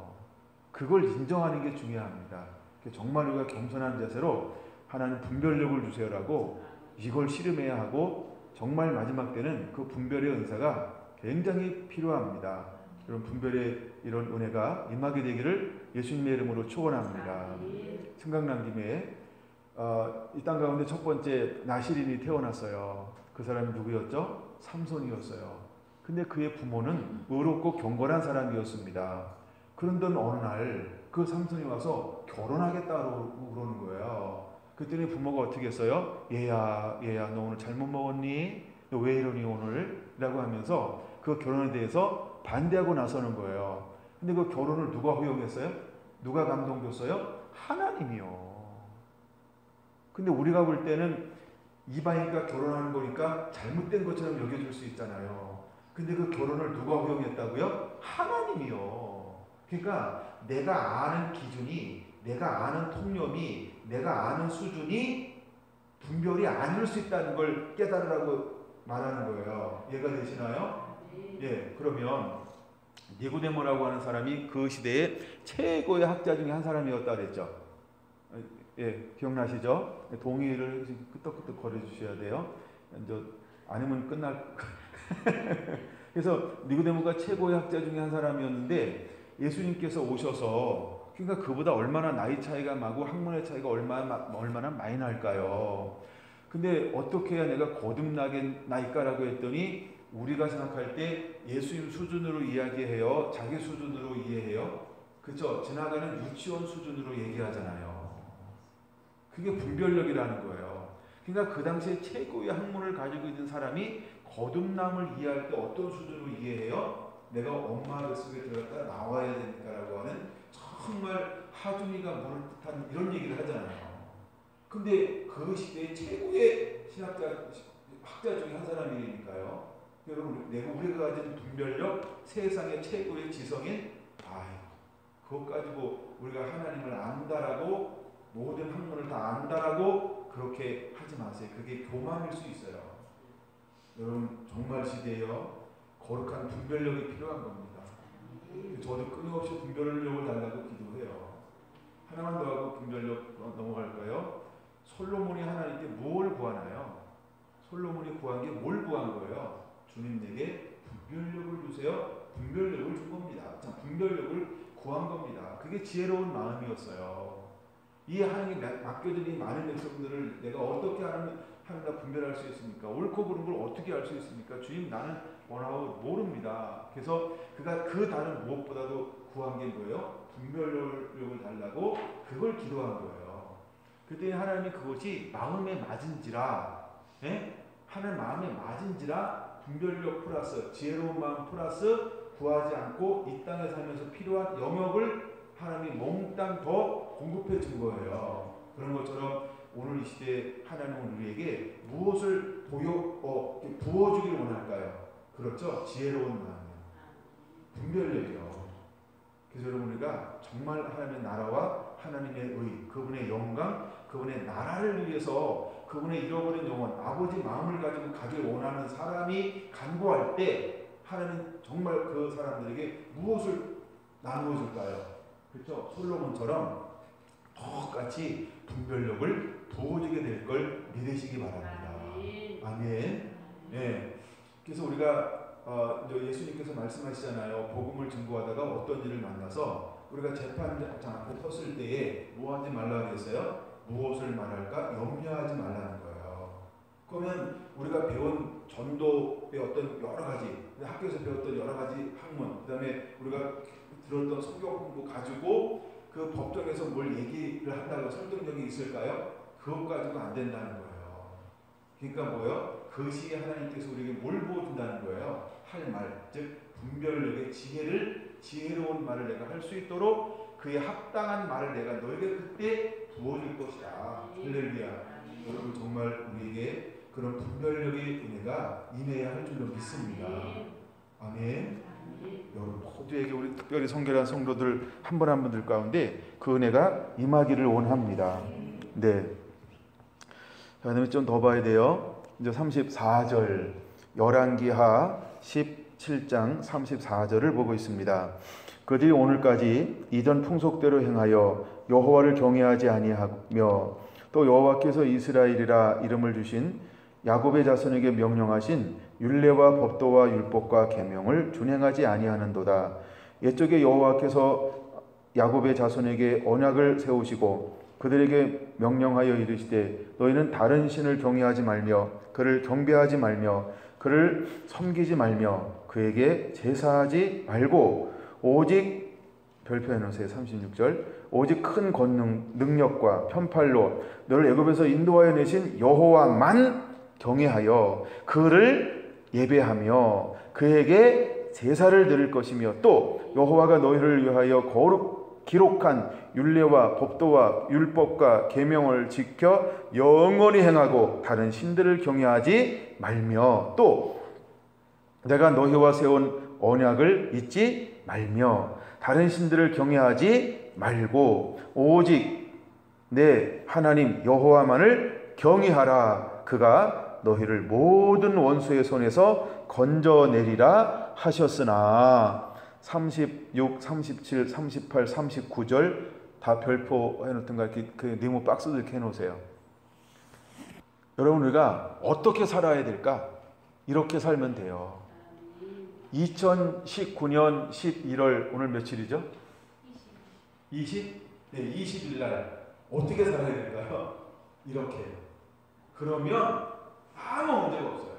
S1: 그걸 인정하는 게 중요합니다. 정말 우리가 겸손한 자세로 하나님 분별력을 주세요라고 이걸 씨름해야 하고 정말 마지막 때는 그 분별의 은사가 굉장히 필요합니다. 이런 분별의 이런 은혜가 임하게 되기를 예수님의 이름으로 축원합니다. 생각난 김에 이 땅 가운데 첫 번째 나실인이 태어났어요. 그 사람이 누구였죠? 삼손이었어요. 근데 그의 부모는 의롭고 경건한 사람이었습니다. 그런데 어느 날 그 삼손이 와서 결혼하겠다고 그러는 거예요. 그랬더니 부모가 어떻게 했어요? 얘야 너 오늘 잘못 먹었니? 너 왜 이러니 오늘? 라고 하면서 그 결혼에 대해서 반대하고 나서는 거예요. 근데 그 결혼을 누가 허용했어요? 누가 감동줬어요? 하나님이요. 근데 우리가 볼 때는 이방인과 결혼하는 거니까 잘못된 것처럼 여겨질 수 있잖아요. 근데 그 결혼을 누가 허용했다고요? 하나님이요. 그러니까 내가 아는 기준이, 내가 아는 통념이, 내가 아는 수준이 분별이 아닐 수 있다는 걸 깨달으라고 말하는 거예요. 이해가 되시나요? 예, 그러면 니고데모라고 하는 사람이 그 시대의 최고의 학자 중에 한 사람이었다 그랬죠. 예, 기억나시죠? 동의를 끄떡끄떡 거려주셔야 돼요. 이제 아니면 끝날. 그래서 니고데모가 최고의 학자 중에 한 사람이었는데 예수님께서 오셔서 그러니까 그보다 얼마나 나이 차이가 나고 학문의 차이가 얼마나 많이 날까요? 근데 어떻게 해야 내가 거듭나게 나일까라고 했더니 우리가 생각할 때 예수님 수준으로 이야기해요? 자기 수준으로 이해해요? 그렇죠? 지나가는 유치원 수준으로 얘기하잖아요. 그게 분별력이라는 거예요. 그러니까 그 당시에 최고의 학문을 가지고 있는 사람이 거듭남을 이해할 때 어떤 수준으로 이해해요? 내가 엄마 뱃속에 들어갔다 나와야 되니까라고 하는 정말 하준이가 물을 듯한 이런 얘기를 하잖아요. 근데 그 시대의 최고의 학자 중에 한 사람이니까요. 여러분, 우리가 가진 분별력, 세상의 최고의 지성인, 그것 가지고 우리가 하나님을 안다라고, 모든 학문을 다 안다라고 그렇게 하지 마세요. 그게 교만일 수 있어요. 여러분, 정말 시대에요. 거룩한 분별력이 필요한 겁니다. 저도 끊임없이 분별력을 달라고 기도해요. 하나만 더 하고 분별력 넘어갈까요? 솔로몬이 하나님께 뭘 구하나요? 솔로몬이 구한 게 뭘 구한 거예요? 주님 내게 분별력을 주세요. 분별력을 준 겁니다. 참, 분별력을 구한 겁니다. 그게 지혜로운 마음이었어요. 이 하나님이 맡겨진 이 많은 백성들을 내가 어떻게 하면 분별할 수 있습니까? 옳고 그른 걸 어떻게 알 수 있습니까? 주님 나는 원하고 모릅니다. 그래서 그가 그 다른 무엇보다도 구한 게 뭐예요? 분별력을 달라고 그걸 기도한 거예요. 그랬더니 하나님이 그것이 마음에 맞은지라, 하나님 마음에 맞은지라 분별력 플러스 지혜로운 마음 플러스 구하지 않고 이 땅에 살면서 필요한 영역을 하나님이 몽땅 더 공급해 준 거예요. 그런 것처럼 오늘 이 시대에 하나님은 우리에게 무엇을 부어주기를 원할까요? 그렇죠? 지혜로운 마음이요. 분별력이요. 그래서 여러분 우리가 정말 하나님의 나라와 하나님의 의, 그분의 영광, 그분의 나라를 위해서 그분의 잃어버린 영혼, 아버지 마음을 가지고 가길 원하는 사람이 간구할 때 하나님 정말 그 사람들에게 무엇을 나누어 줄까요? 그렇죠? 솔로몬처럼 똑같이 분별력을 부어주게 될 걸 믿으시기 바랍니다. 아멘. 네. 그래서 우리가 예수님께서 말씀하시잖아요. 복음을 증거하다가 어떤 일을 만나서 우리가 재판장 앞에 섰을 때에 뭐 하지 말라 그랬어요? 무엇을 말할까? 염려하지 말라는 거예요. 그러면 우리가 배운 전도의 어떤 여러 가지, 학교에서 배웠던 여러 가지 학문, 그 다음에 우리가 들었던 성경 공부 가지고 그 법정에서 뭘 얘기를 한다고 설득력이 있을까요? 그것 가지고 안 된다는 거예요. 그러니까 뭐요? 그 시에 하나님께서 우리에게 뭘 부어준다는 거예요? 할 말, 즉 분별력의 지혜로운 말을 내가 할 수 있도록 그에 합당한 말을 내가 너에게 그때 부어줄 것이다. 할렐루야. 여러분 정말 우리에게 그런 분별력의 은혜가 임해야 할 줄로 믿습니다. 아멘. 여러분 모두에게 우리 특별히 성결한 성도들 한 분 한 분들 가운데 그 은혜가 임하기를 원합니다. 네. 자, 그다음에 좀 더 봐야 돼요. 이제 34절 열왕기하 17장 34절을 보고 있습니다. 그들이 오늘까지 이전 풍속대로 행하여 여호와를 경외하지 아니하며 또 여호와께서 이스라엘이라 이름을 주신 야곱의 자손에게 명령하신 율례와 법도와 율법과 계명을 준행하지 아니하는도다. 옛적에 여호와께서 야곱의 자손에게 언약을 세우시고 그들에게 명령하여 이르시되 너희는 다른 신을 경외하지 말며 그를 경배하지 말며 그를 섬기지 말며 그에게 제사하지 말고 오직 별표해 놓으세요. 36절 오직 큰 권능 능력과 편팔로 너를 애굽에서 인도하여 내신 여호와만 경외하여 그를 예배하며 그에게 제사를 드릴 것이며 또 여호와가 너희를 위하여 기록한 율례와 법도와 율법과 계명을 지켜 영원히 행하고 다른 신들을 경외하지 말며 또 내가 너희와 세운 언약을 잊지 말며 다른 신들을 경외하지 말고 오직 내 하나님 여호와만을 경외하라. 그가 너희를 모든 원수의 손에서 건져내리라 하셨으나 36, 37, 38, 39절 다 별표해 놓던가 이렇게 그 네모 박스도 이렇게 해 놓으세요. 여러분 우리가 어떻게 살아야 될까? 이렇게 살면 돼요. 2019년 11월 오늘 며칠이죠? 20? 네, 20일 날 어떻게 살아야 될까요? 이렇게. 그러면 아무 문제가 없어요.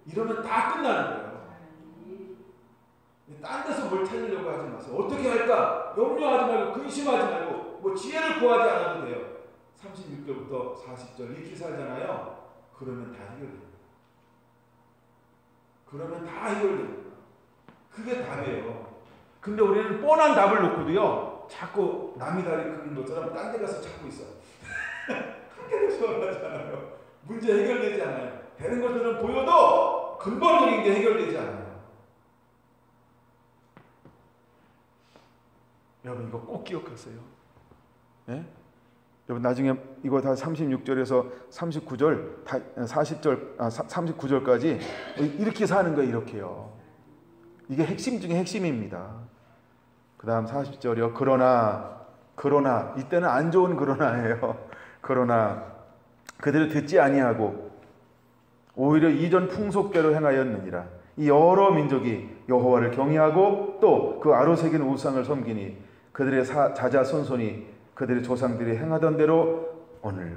S1: 이러면 다 끝나는 거예요. 딴 데서 뭘 찾으려고 하지 마세요. 어떻게 할까? 염려하지 말고 근심하지 말고 뭐 지혜를 구하지 않아도 돼요. 36절부터 40절 이렇게 살잖아요. 그러면 다 해결돼요. 그러면 다 해결돼요. 그게 답이에요. 근데 우리는 뻔한 답을 놓고도요 자꾸 남이 다리 긁는 것처럼 딴 데 가서 찾고 있어요. 한 개도 시원하지 않아요. 문제 해결되지 않아요. 되는 것들은 보여도 근본적인 게 해결되지 않아요. 여러분 이거 꼭 기억하세요. 네? 여러분 나중에 이거 다 36절에서 39절, 40절, 39절까지 이렇게 사는 거예요. 이렇게요. 이게 핵심 중에 핵심입니다. 그 다음 40절이요. 그러나 이때는 안 좋은 그러나예요. 그러나 그들을 듣지 아니하고 오히려 이전 풍속대로 행하였느니라. 이 여러 민족이 여호와를 경외하고 또 그 아로 새긴 우상을 섬기니 그들의 자자손손이 그들의 조상들이 행하던 대로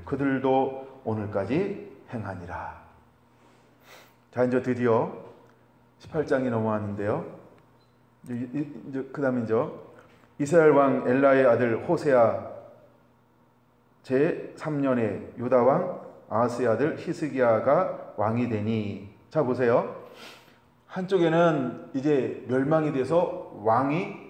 S1: 그들도 오늘까지 행하니라. 자 이제 드디어 18장이 넘어왔는데요. 이제 그 다음에 이스라엘 왕 엘라의 아들 호세아 제3년에 유다 왕 아하스의 아들 히스기야가 왕이 되니. 자 보세요. 한쪽에는 이제 멸망이 돼서 왕이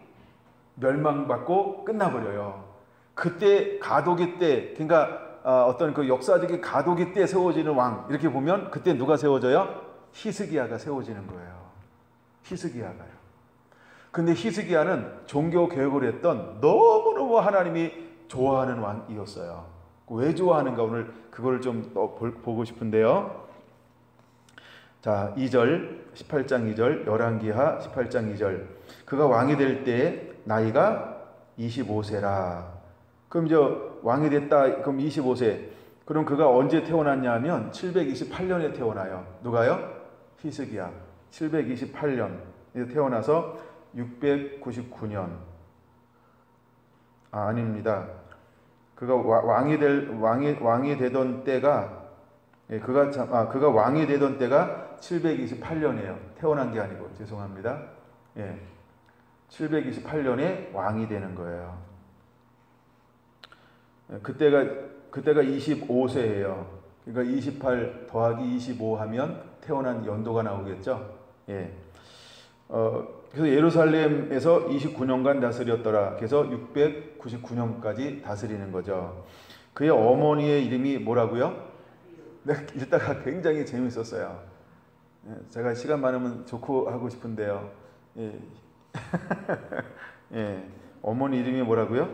S1: 멸망받고 끝나버려요. 그때 가도기 때, 그러니까 어떤 그 역사적인 가도기 때 세워지는 왕 이렇게 보면 그때 누가 세워져요? 히스기야가 세워지는 거예요. 히스기야가요. 근데 히스기야는 종교 개혁을 했던 너무너무 하나님이 좋아하는 왕이었어요. 왜 좋아하는가 오늘 그걸 좀 보고 싶은데요. 자 2절 18장 2절 열왕기하 18장 2절 그가 왕이 될 때 나이가 25세라. 그럼 이제 왕이 됐다. 그럼 25세. 그럼 그가 언제 태어났냐 하면 728년에 태어나요. 누가요? 히스기야. 728년 태어나서 699년. 아닙니다. 그가 왕이 되던 때가 그가 왕이 되던 때가 728년이에요. 태어난 게 아니고 죄송합니다. 예. 728년에 왕이 되는 거예요. 그때가 25세예요. 그러니까 28 더하기 25 하면 태어난 연도가 나오겠죠. 예. 그래서 예루살렘에서 29년간 다스렸더라. 그래서 699년까지 다스리는 거죠. 그의 어머니의 이름이 뭐라고요? 네, 읽다가 굉장히 재밌었어요. 예, 제가 시간 많으면 좋고 하고 싶은데요. 예. 예. 어머니 이름이 뭐라고요?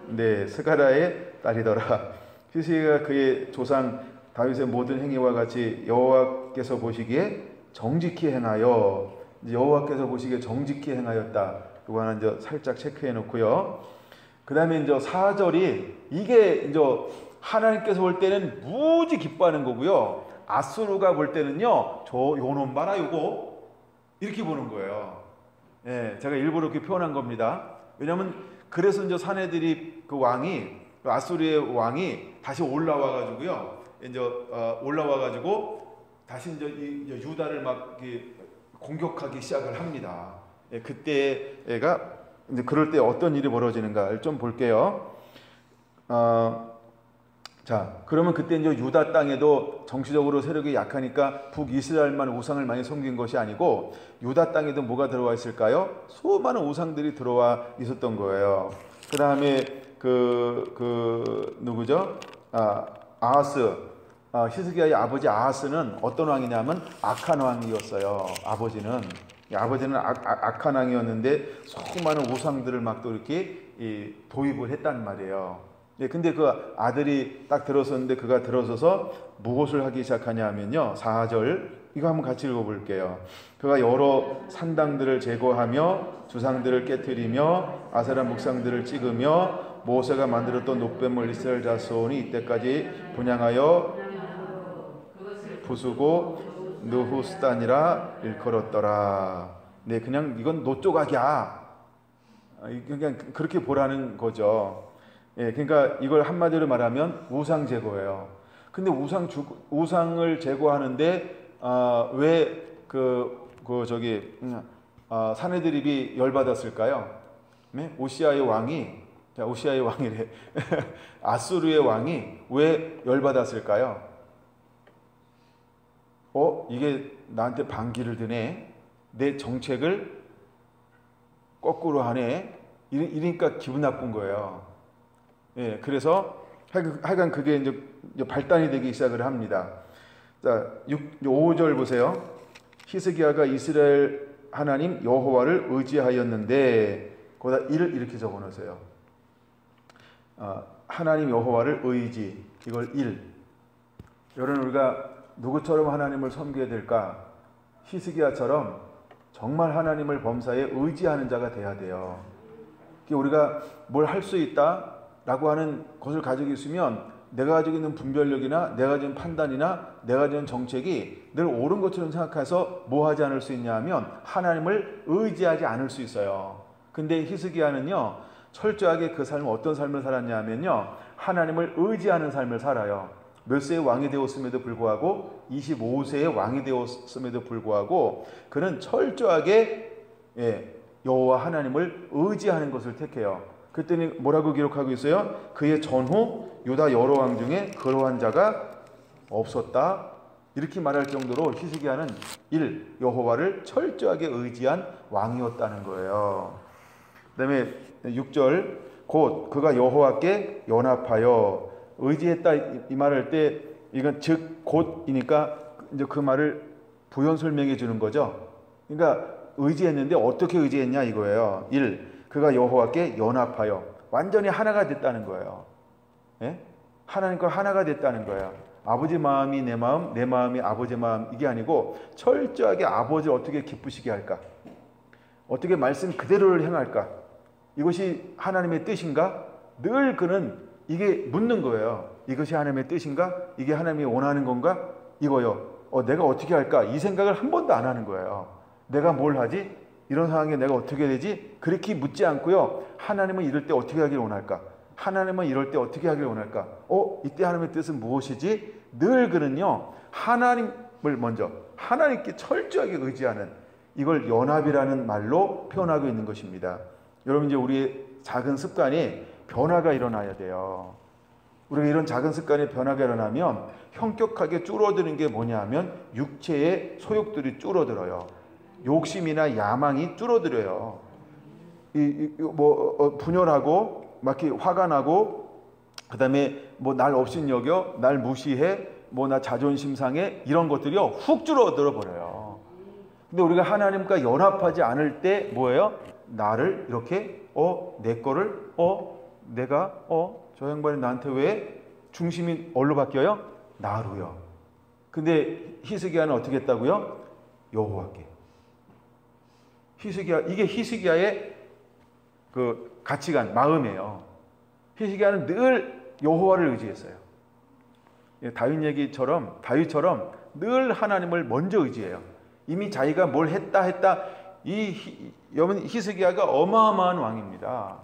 S1: 네, 스가랴의 딸이더라. 히스기야가 그의 조상 다윗의 모든 행위와 같이 여호와께서 보시기에 정직히 행하여, 여호와께서 보시기에 정직히 행하였다. 이거 하나 이제 살짝 체크해 놓고요. 그 다음에 이제 4절이 이게 이제 하나님께서 볼 때는 무지 기뻐하는 거고요. 아수르가 볼 때는요, 저 요놈 봐라 요거 이렇게 보는 거예요. 예, 제가 일부러 이렇게 표현한 겁니다. 왜냐하면 그래서 이제 사내들이 그 왕이, 그 아수르의 왕이 다시 올라와 가지고요, 이제 올라와 가지고 다시 이제 유다를 막 공격하기 시작을 합니다. 예, 그때가 이제 그럴 때 어떤 일이 벌어지는가 좀 볼게요. 자, 그러면 그때 이제 유다 땅에도 정치적으로 세력이 약하니까 북이스라엘만 우상을 많이 섬긴 것이 아니고 유다 땅에도 뭐가 들어와 있을까요? 수많은 우상들이 들어와 있었던 거예요. 그 다음에 누구죠? 아하스, 히스기야의 아버지 아하스는 어떤 왕이냐면 악한 왕이었어요. 아버지는 악한 왕이었는데 수많은 우상들을 막 또 이렇게 도입을 했단 말이에요. 예, 근데 그 아들이 딱 들어섰는데 그가 들어서서 무엇을 하기 시작하냐 하면요, 4절 이거 한번 같이 읽어볼게요. 그가 여러 산당들을 제거하며 주상들을 깨뜨리며 아세라 묵상들을 찍으며 모세가 만들었던 놋뱀을 이스라엘 자손이 이때까지 분향하여 부수고 느후스단이라 일컬었더라. 네, 그냥 이건 노조각이야. 그냥 그렇게 보라는 거죠. 예, 그러니까 이걸 한마디로 말하면 우상 제거예요. 근데 우상을 제거하는데 왜 사내들이 열받았을까요? 네? 오시아의 왕이래. 아수르의 왕이 왜 열받았을까요? 이게 나한테 반기를 드네. 내 정책을 거꾸로 하네. 이러니까 기분 나쁜 거예요. 예, 그래서 하여간 그게 이제 발단이 되기 시작을 합니다. 자, 5절 보세요. 히스기야가 이스라엘 하나님 여호와를 의지하였는데, 거기다 이를 이렇게 적어 놓으세요. 하나님 여호와를 의지, 이걸 여러분, 우리가 누구처럼 하나님을 섬겨야 될까? 히스기야처럼 정말 하나님을 범사에 의지하는 자가 돼야 돼요. 우리가 뭘 할 수 있다 라고 하는 것을 가지고 있으면 내가 가지고 있는 분별력이나 내가 가지고 있는 판단이나 내가 가지고 있는 정책이 늘 옳은 것처럼 생각해서 뭐 하지 않을 수 있냐 하면 하나님을 의지하지 않을 수 있어요. 근데 히스기야는요, 철저하게 그 삶을 어떤 삶을 살았냐 하면요, 하나님을 의지하는 삶을 살아요. 몇 세의 왕이 되었음에도 불구하고 25세의 왕이 되었음에도 불구하고 그는 철저하게 여호와 하나님을 의지하는 것을 택해요. 그랬더니 뭐라고 기록하고 있어요? 그의 전후 유다 여러 왕 중에 그러한 자가 없었다. 이렇게 말할 정도로 히스기야는 여호와를 철저하게 의지한 왕이었다는 거예요. 그 다음에 6절 곧 그가 여호와께 연합하여 의지했다 이 말할 때 이건 즉 곧이니까 이제 그 말을 부연 설명해 주는 거죠. 그러니까 의지했는데 어떻게 의지했냐 이거예요. 그가 여호와께 연합하여 완전히 하나가 됐다는 거예요. 예? 하나님과 하나가 됐다는 거예요. 아버지 마음이 내 마음, 내 마음이 아버지 마음, 이게 아니고 철저하게 아버지를 어떻게 기쁘시게 할까? 어떻게 말씀 그대로를 행할까? 이것이 하나님의 뜻인가? 늘 그는 이게 묻는 거예요. 이것이 하나님의 뜻인가? 이게 하나님이 원하는 건가? 이거요. 내가 어떻게 할까? 이 생각을 한 번도 안 하는 거예요. 내가 뭘 하지? 이런 상황에 내가 어떻게 되지? 그렇게 묻지 않고요. 하나님은 이럴 때 어떻게 하길 원할까? 하나님은 이럴 때 어떻게 하길 원할까? 이때 하나님의 뜻은 무엇이지? 늘 그는요, 하나님을 먼저 하나님께 철저하게 의지하는, 이걸 연합이라는 말로 표현하고 있는 것입니다. 여러분, 이제 우리의 작은 습관이 변화가 일어나야 돼요. 우리가 이런 작은 습관이 변하게 일어나면 현격하게 줄어드는 게 뭐냐 하면 육체의 소욕들이 줄어들어요. 욕심이나 야망이 줄어들어요. 분열하고 막 이렇게 화가 나고, 그 다음에 뭐 날 없인 여겨, 날 무시해, 뭐 나 자존심 상해, 이런 것들이요 훅 줄어들어 버려요. 근데 우리가 하나님과 연합하지 않을 때 뭐예요? 나를 이렇게 내 거를 내가 저 양반이 나한테 왜 중심이 어디로 바뀌어요? 나로요. 근데 히스기야는 어떻게 했다고요? 여호와께. 이게 히스기야의 그 가치관, 마음이에요. 히스기야는 늘 여호와를 의지했어요. 다윗처럼 늘 하나님을 먼저 의지해요. 이미 자기가 뭘 했다. 여러분, 히스기야가 어마어마한 왕입니다.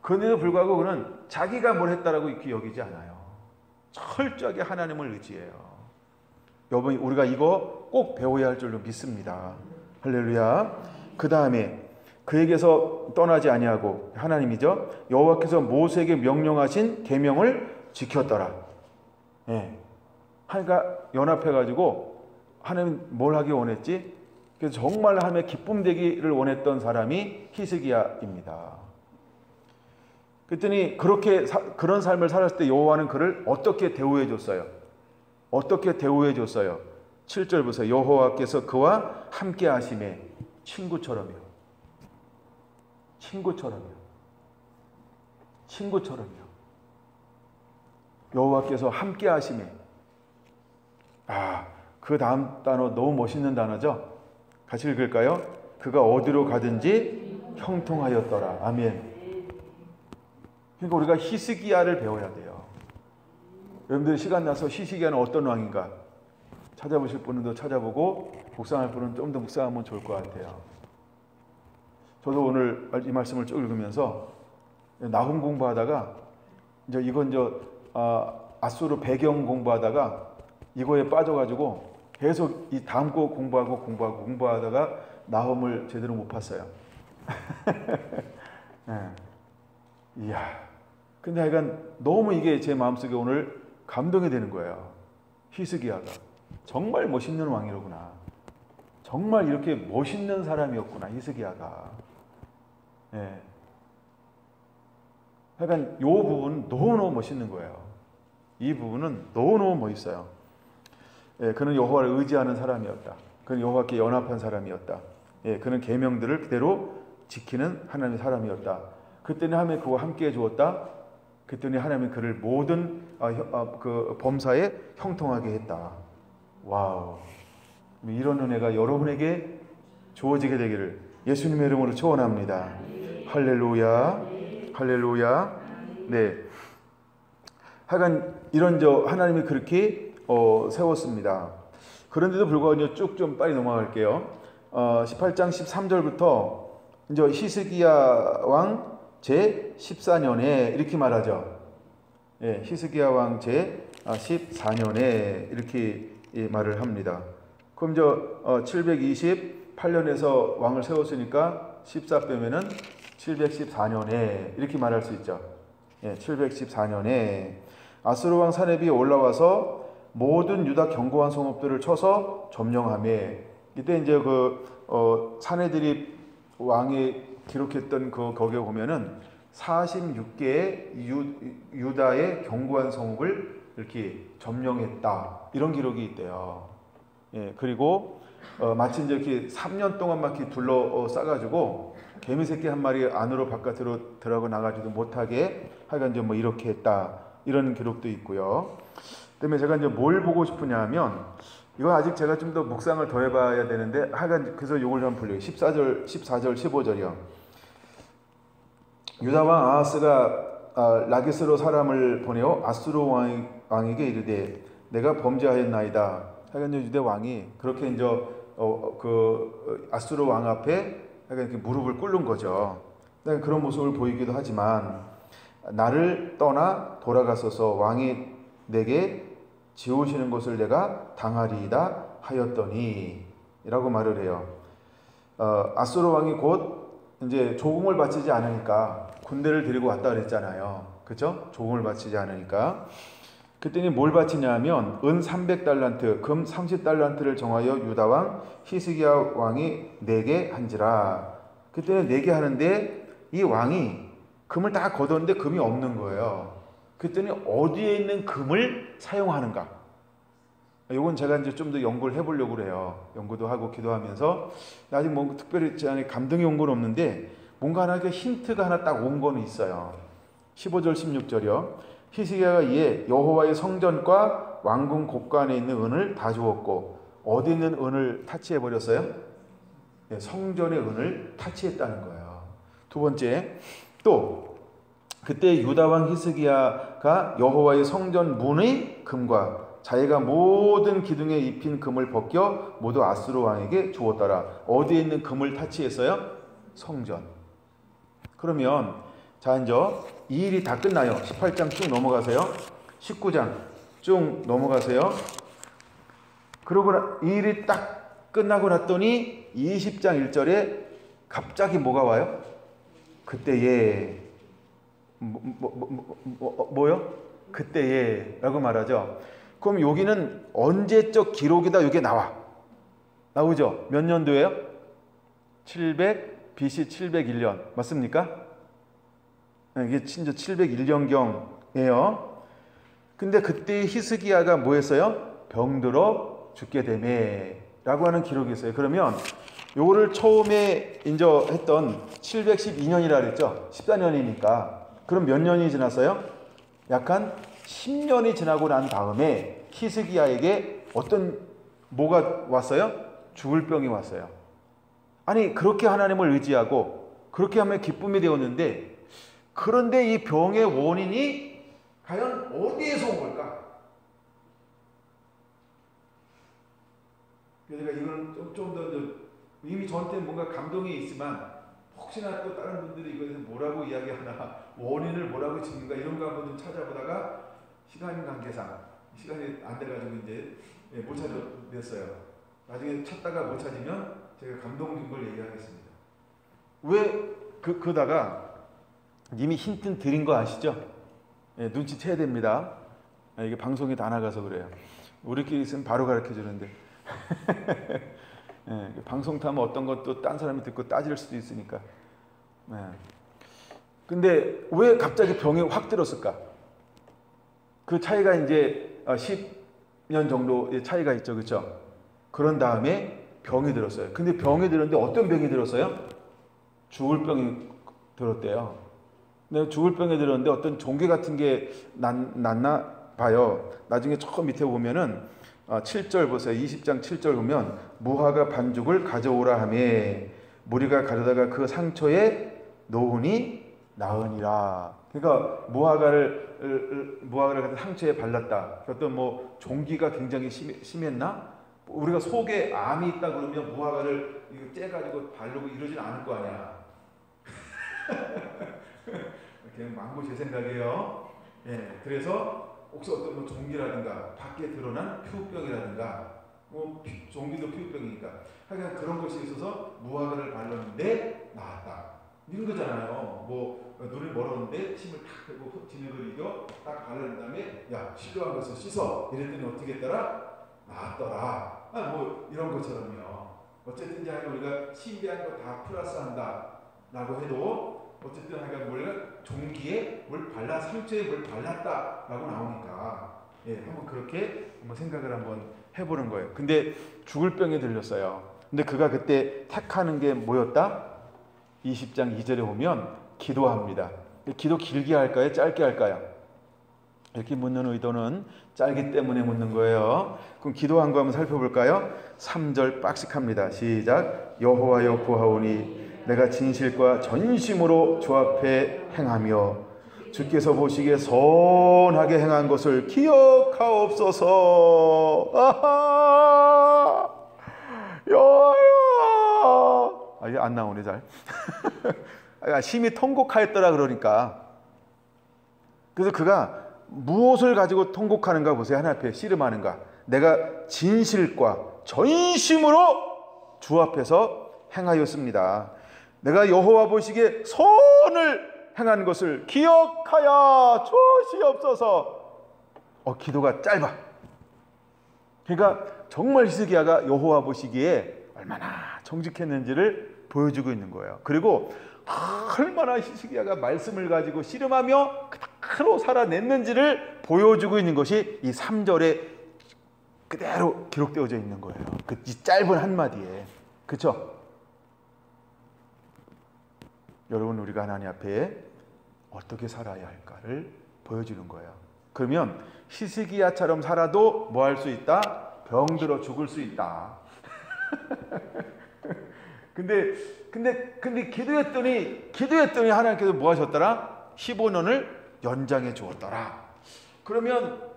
S1: 그런데도 불구하고 그는 자기가 뭘 했다라고 이렇게 여기지 않아요. 철저하게 하나님을 의지해요. 여러분, 우리가 이거 꼭 배워야 할 줄로 믿습니다. 할렐루야. 그 다음에 그에게서 떠나지 아니하고, 하나님이죠, 여호와께서 모세에게 명령하신 계명을 지켰더라. 하니까 연합해가지고 하나님 뭘 하기 원했지? 그래서 정말 하나님의 기쁨 되기를 원했던 사람이 히스기야입니다. 그랬더니 그런 삶을 살았을 때 여호와는 그를 어떻게 대우해 줬어요? 7절 보세요. 여호와께서 그와 함께 하심에 친구처럼요. 여호와께서 함께 하심에. 그 다음 단어 너무 멋있는 단어죠? 같이 읽을까요? 그가 어디로 가든지 형통하였더라. 아멘. 그러니까 우리가 히스기야를 배워야 돼요. 여러분들 시간 나서 히스기야는 어떤 왕인가 찾아보실 분은 찾아보고, 묵상할 분은 좀 더 묵상하면 좋을 것 같아요. 저도 오늘 이 말씀을 쭉 읽으면서 나훔 공부하다가 아수르 배경 공부하다가 이거에 빠져가지고 계속 이 다음 거 공부하다가 나훔을 제대로 못 봤어요. 이야. 근데 하여간 너무 이게 제 마음속에 오늘 감동이 되는 거예요. 히스기야가 정말 멋있는 왕이로구나. 정말 이렇게 멋있는 사람이었구나, 히스기야가. 하여간 이 부분은 너무너무 멋있는 거예요. 이 부분은 너무너무 멋있어요. 그는 여호와를 의지하는 사람이었다. 그는 여호와께 연합한 사람이었다. 그는 계명들을 그대로 지키는 하나님의 사람이었다. 그때는 하나님이 그와 함께 해주었다. 그랬더니 하나님이 그를 모든 그 범사에 형통하게 했다. 와우. 이런 은혜가 여러분에게 주어지게 되기를 예수님의 이름으로 축원합니다. 할렐루야. 네. 하여간 하나님이 그렇게 세웠습니다. 그런데도 불구하고 쭉 좀 빨리 넘어갈게요. 18장 13절부터 이제 히스기야 왕 제 14년에 이렇게 말하죠. 히스기야 왕 제 14년에 이렇게 말을 합니다. 그럼 728년에서 왕을 세웠으니까 14 빼면은 714년에 이렇게 말할 수 있죠. 714년에 아수르 왕 사렙이 올라와서 모든 유다 견고한 성읍들을 쳐서 점령하며, 이때 이제 사내들이 왕이 기록했던 거기에 보면은 46개의 유다의 견고한 성읍을 이렇게 점령했다, 이런 기록이 있대요. 그리고 마치 이제 이렇게 3년 동안 막 이렇게 둘러싸가지고 개미 새끼 한 마리 안으로 바깥으로 들어가고 나가지도 못하게 하여간 뭐 이렇게 했다, 이런 기록도 있고요. 그다음에 제가 이제 뭘 보고 싶으냐면, 이건 아직 제가 좀 더 묵상을 더 해봐야 되는데, 하여간 그래서 요걸 좀 불러요. 14절, 15절이요. 유다 왕 아하스가 라기스로 사람을 보내어 아수르 왕에게 이르되 내가 범죄하였나이다. 하여간 유다 왕이 그렇게 이제 아수르 왕 앞에 하여간 이렇게 무릎을 꿇는 거죠. 그런 모습을 보이기도 하지만, 나를 떠나 돌아가소서, 왕이 내게 지우시는 것을 내가 당하리이다 하였더니 라고 말을 해요. 아수르 왕이 곧 이제 조공을 바치지 않으니까 군대를 데리고 왔다 그랬잖아요. 그죠? 조공을 바치지 않으니까. 그랬더니 뭘 바치냐면 은 300달란트, 금 30달란트를 정하여 유다왕 히스기야 왕이 내게 한지라. 그때는 내게 하는데 이 왕이 금을 다 거뒀는데 금이 없는 거예요. 그랬더니 어디에 있는 금을 사용하는가? 이건 제가 이제 좀 더 연구를 해보려고 그래요. 연구도 하고 기도하면서 아직 뭐 특별히 제 안에 감동이 온 건 없는데 뭔가 하나 힌트가 하나 딱 온 거는 있어요. 15절 16절이요. 히스기야가 이에 여호와의 성전과 왕궁 곳간에 있는 은을 다 주었고, 어디 있는 은을 타치해 버렸어요? 네, 성전의 은을 타치했다는 거예요. 두 번째, 또 그때 유다 왕 히스기야가 여호와의 성전 문의 금과 자기가 모든 기둥에 입힌 금을 벗겨 모두 아수르 왕에게 주었더라. 어디에 있는 금을 타치했어요? 성전. 그러면 자, 이제 이 일이 다 끝나요. 18장 쭉 넘어가세요. 19장 쭉 넘어가세요. 그러고 이 일이 딱 끝나고 났더니 20장 1절에 갑자기 뭐가 와요? 그때에 뭐요? 그때에 라고 말하죠. 그럼 여기는 언제적 기록이다 이게 나오죠. 몇 년도예요? 700 BC 701년 맞습니까? 이게 진짜 701년경이에요. 근데 그때 히스기야가 뭐 했어요? 병들어 죽게 되매 라고 하는 기록이 있어요. 그러면 요거를 처음에 인정했던 712년이라 그랬죠. 14년이니까. 그럼 몇 년이 지났어요? 약 한 10년이 지나고 난 다음에 히스기야에게 뭐가 왔어요? 죽을 병이 왔어요. 아니 그렇게 하나님을 의지하고 그렇게 하면 기쁨이 되었는데, 그런데 이 병의 원인이 과연 어디에서 온 걸까? 그러니까 이건 좀 더 이미 저한테 뭔가 감동이 있지만 혹시나 또 다른 분들이 이거에 대해서 뭐라고 이야기하나, 원인을 뭐라고 짓는가 이런 거 한번 좀 찾아보다가 시간 관계상 시간이 안 돼가지고 이제 못 찾아냈어요. 나중에 찾다가 못 찾으면 제가 감동 준 걸 얘기하겠습니다. 왜 그러다가 이미 힌트 드린 거 아시죠? 눈치채야 됩니다. 이게 방송에 다 나가서 그래요. 우리끼리 있으면 바로 가르쳐 주는데 방송 타면 어떤 것도 딴 사람이 듣고 따질 수도 있으니까. 근데 왜 갑자기 병이 확 들었을까? 그 차이가 이제 10년 정도의 차이가 있죠, 그렇죠? 그런 다음에 병이 들었어요. 근데 병이 들었는데 어떤 병이 들었어요? 죽을 병이 들었대요. 근데 죽을 병이 들었는데 어떤 종괴 같은 게 났나 봐요. 나중에 저 밑에 보면은 7절 보세요. 20장 7절 보면 무화과 반죽을 가져오라 하며 무리가 가져다가 그 상처에 놓으니 나으니라. 그러니까 무화과를 갖다 상처에 발랐다. 어떤 뭐 종기가 굉장히 심했나? 우리가 속에 암이 있다 그러면 무화과를 째가지고 바르고 이러진 않을 거 아니야. 그냥 망고 제 생각이에요. 그래서 혹시 어떤 뭐 종기라든가 밖에 드러난 피부병이라든가 종기도 피부병이니까 하여간 그런 것이 있어서 무화과를 발랐는데 나았다. 이런 거잖아요. 뭐 눈이 멀었는데 침을 탁 빼고 진흙을 이겨 딱 바른 다음에 야 필요한 것을 씻어 이랬더니 어떻게 했더라? 나았더라. 뭐 이런 것처럼요. 어쨌든 하여간 우리가 신비한 거 다 플러스한다 라고 해도 어쨌든 하여간 우리가 종기에 뭘 상처에 뭘 발랐다 라고 나오니까 한번 그렇게 한번 생각을 한번 해보는 거예요. 근데 죽을 병에 들렸어요. 근데 그가 그때 택하는 게 뭐였다? 20장 2절에 보면 기도합니다. 기도 길게 할까요? 짧게 할까요? 이렇게 묻는 의도는 짧기 때문에 묻는 거예요. 그럼 기도한 거 한번 살펴볼까요? 3절 빡식합니다. 시작. 여호와여 구하오니 내가 진실과 전심으로 주 앞에 행하며 주께서 보시기에 선하게 행한 것을 기억하옵소서. 아하! 여호와! 이게 안 나오네 잘. 심히 통곡하였더라 그러니까. 그래서 그가 무엇을 가지고 통곡하는가 보세요. 하나님 앞에 씨름하는가. 내가 진실과 전심으로 주 앞에서 행하였습니다. 내가 여호와 보시기에 선을 행한 것을 기억하여 주시옵소서. 기도가 짧아. 그러니까 정말 히스기야가 여호와 보시기에 얼마나 정직했는지를 보여주고 있는 거예요. 그리고 얼마나 히스기야가 말씀을 가지고 씨름하며 그대로 살아냈는지를 보여주고 있는 것이 이 3절에 그대로 기록되어져 있는 거예요. 그 짧은 한마디에. 그렇죠? 여러분, 우리가 하나님 앞에 어떻게 살아야 할까를 보여주는 거예요. 그러면 히스기야처럼 살아도 뭐 할 수 있다? 병들어 죽을 수 있다. 근데 기도했더니 하나님께서 뭐 하셨더라? 15년을 연장해 주었더라. 그러면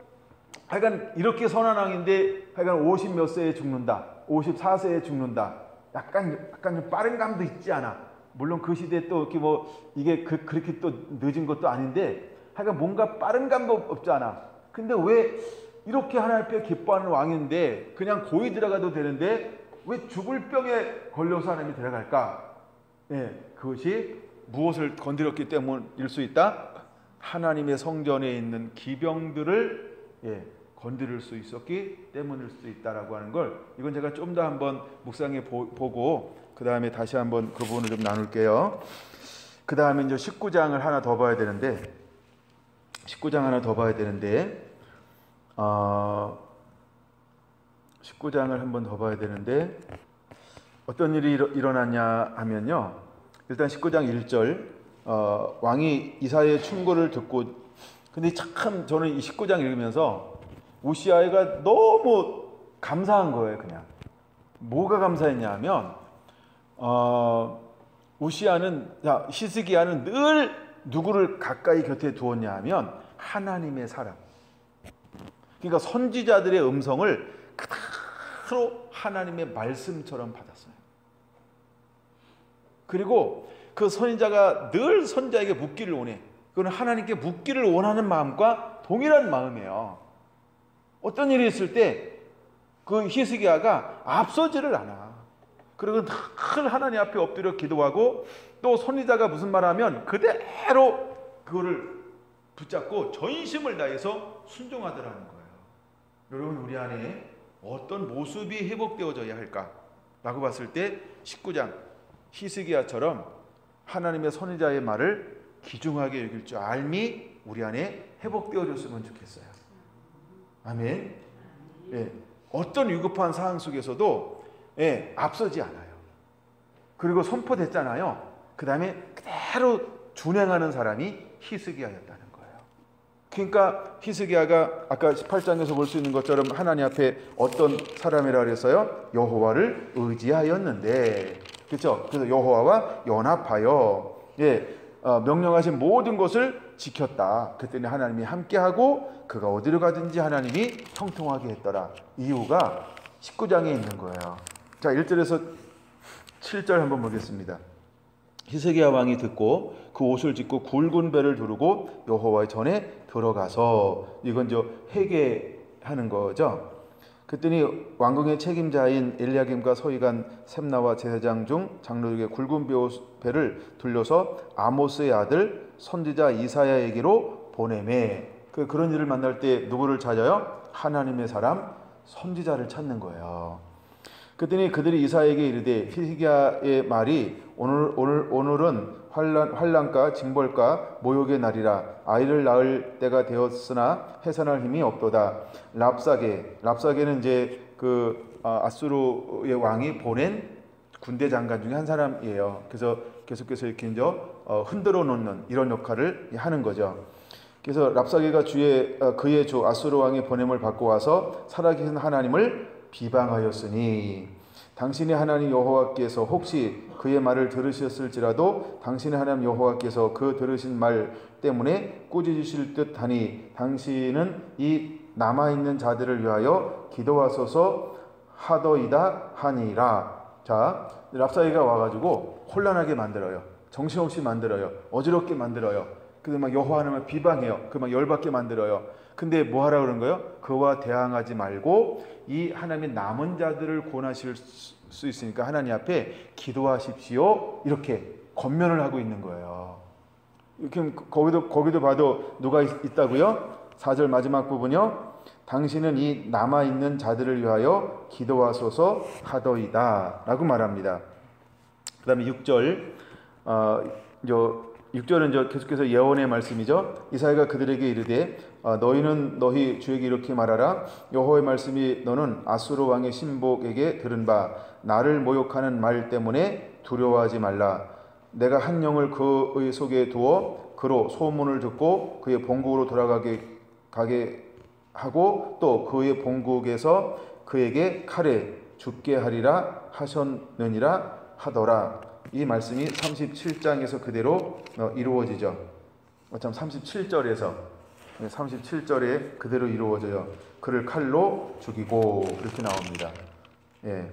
S1: 하여간 이렇게 선한 왕인데 하여간 50 몇 세에 죽는다. 54세에 죽는다. 약간 좀 빠른 감도 있지 않아. 물론 그 시대에 또 이렇게 이게 그렇게 또 늦은 것도 아닌데 하여간 뭔가 빠른 감도 없지 않아. 근데 왜 이렇게 하나님 앞에 기뻐하는 왕인데 그냥 고이 들어가도 되는데 왜 죽을 병에 걸려서 하나님이 들어갈까? 그것이 무엇을 건드렸기 때문일 수 있다? 하나님의 성전에 있는 기병들을 건드릴 수 있었기 때문일 수도 있다라고 하는 걸, 이건 제가 좀 더 한번 묵상해 보고 그 다음에 다시 한번 그 부분을 좀 나눌게요. 그 다음에 이제 19장을 하나 더 봐야 되는데 19장을 한번 더 봐야 되는데 어떤 일이 일어났냐 하면요. 일단 19장 1절 왕이 이사야의 충고를 듣고, 근데 참 저는 이 19장 읽으면서 우시아가 너무 감사한 거예요. 그냥 뭐가 감사했냐 하면 히스기야는 늘 누구를 가까이 곁에 두었냐 하면 하나님의 사람, 그러니까 선지자들의 음성을 그대로 하나님의 말씀처럼 받았어요. 그리고 그 선지자가 늘 선지자에게 묻기를 원해. 그건 하나님께 묻기를 원하는 마음과 동일한 마음이에요. 어떤 일이 있을 때 그 히스기야가 앞서지를 않아. 그리고 늘 하나님 앞에 엎드려 기도하고, 또 선지자가 무슨 말하면 그대로 그거를 붙잡고 전심을 다해서 순종하더라는 거예요. 여러분, 우리 안에 어떤 모습이 회복되어져야 할까라고 봤을 때 19장 히스기야처럼 하나님의 선지자의 말을 귀중하게 여길 줄 알미 우리 안에 회복되어졌으면 좋겠어요. 아멘. 어떤 위급한 상황 속에서도 앞서지 않아요. 그리고 선포됐잖아요. 그 다음에 그대로 준행하는 사람이 히스기야였다는 거예요. 그러니까 히스기야가 아까 18장에서 볼 수 있는 것처럼 하나님 앞에 어떤 사람이라 그랬어요? 여호와를 의지하였는데, 그렇죠? 그래서 여호와와 연합하여 명령하신 모든 것을 지켰다. 그랬더니 하나님이 함께하고 그가 어디로 가든지 하나님이 형통하게 했더라. 이유가 19장에 있는 거예요. 자, 1절에서 7절 한번 보겠습니다. 히스기야 왕이 듣고 그 옷을 찢고 굵은 배를 두르고 여호와의 전에 들어가서, 이건 회개하는 거죠. 그랬더니 왕궁의 책임자인 엘리야김과 서기관 셈나와 제사장 중 장로에게 굵은 배를 돌려서 아모스의 아들 선지자 이사야에게로 보내매. 그런 일을 만날 때 누구를 찾아요? 하나님의 사람 선지자를 찾는 거예요. 그랬더니 그들이 이사야에게 이르되 히스기야의 말이 오늘은 환난과 징벌과 모욕의 날이라. 아이를 낳을 때가 되었으나 해산할 힘이 없도다. 랍사게는 이제 아수르의 왕이 보낸 군대 장관 중에 한 사람이에요. 그래서 계속해서 이렇게 흔들어 놓는 이런 역할을 하는 거죠. 그래서 랍사게가 그의 주 아수르 왕의 보냄을 받고 와서 살아계신 하나님을 비방하였으니, 당신의 하나님 여호와께서 혹시 그의 말을 들으셨을지라도 당신의 하나님 여호와께서 그 들으신 말 때문에 꾸짖으실 듯하니 당신은 이 남아있는 자들을 위하여 기도하소서 하더이다 하니라. 자, 랍사게가 와가지고 혼란하게 만들어요. 정신없이 만들어요. 어지럽게 만들어요. 그래서 막 여호와 하나님을 비방해요. 막 열받게 만들어요. 근데 뭐 하라 그런 거예요? 그와 대항하지 말고 이 하나님의 남은 자들을 구원하실 수 있으니까 하나님 앞에 기도하십시오. 이렇게 권면을 하고 있는 거예요. 이렇게 거기도 봐도 누가 있다고요? 4절 마지막 부분요. 당신은 이 남아있는 자들을 위하여 기도하소서 하더이다 라고 말합니다. 그 다음에 6절 6절은 계속해서 예언의 말씀이죠. 이사야가 그들에게 이르되 너희는 너희 주에게 이렇게 말하라. 여호와의 말씀이 너는 아수르 왕의 신복에게 들은 바 나를 모욕하는 말 때문에 두려워하지 말라. 내가 한 영을 그의 속에 두어 그로 소문을 듣고 그의 본국으로 가게 하고 또 그의 본국에서 그에게 칼에 죽게 하리라 하셨느니라 하더라. 이 말씀이 37장에서 그대로 이루어지죠. 참 37절에 그대로 이루어져요. 그를 칼로 죽이고 이렇게 나옵니다. 예.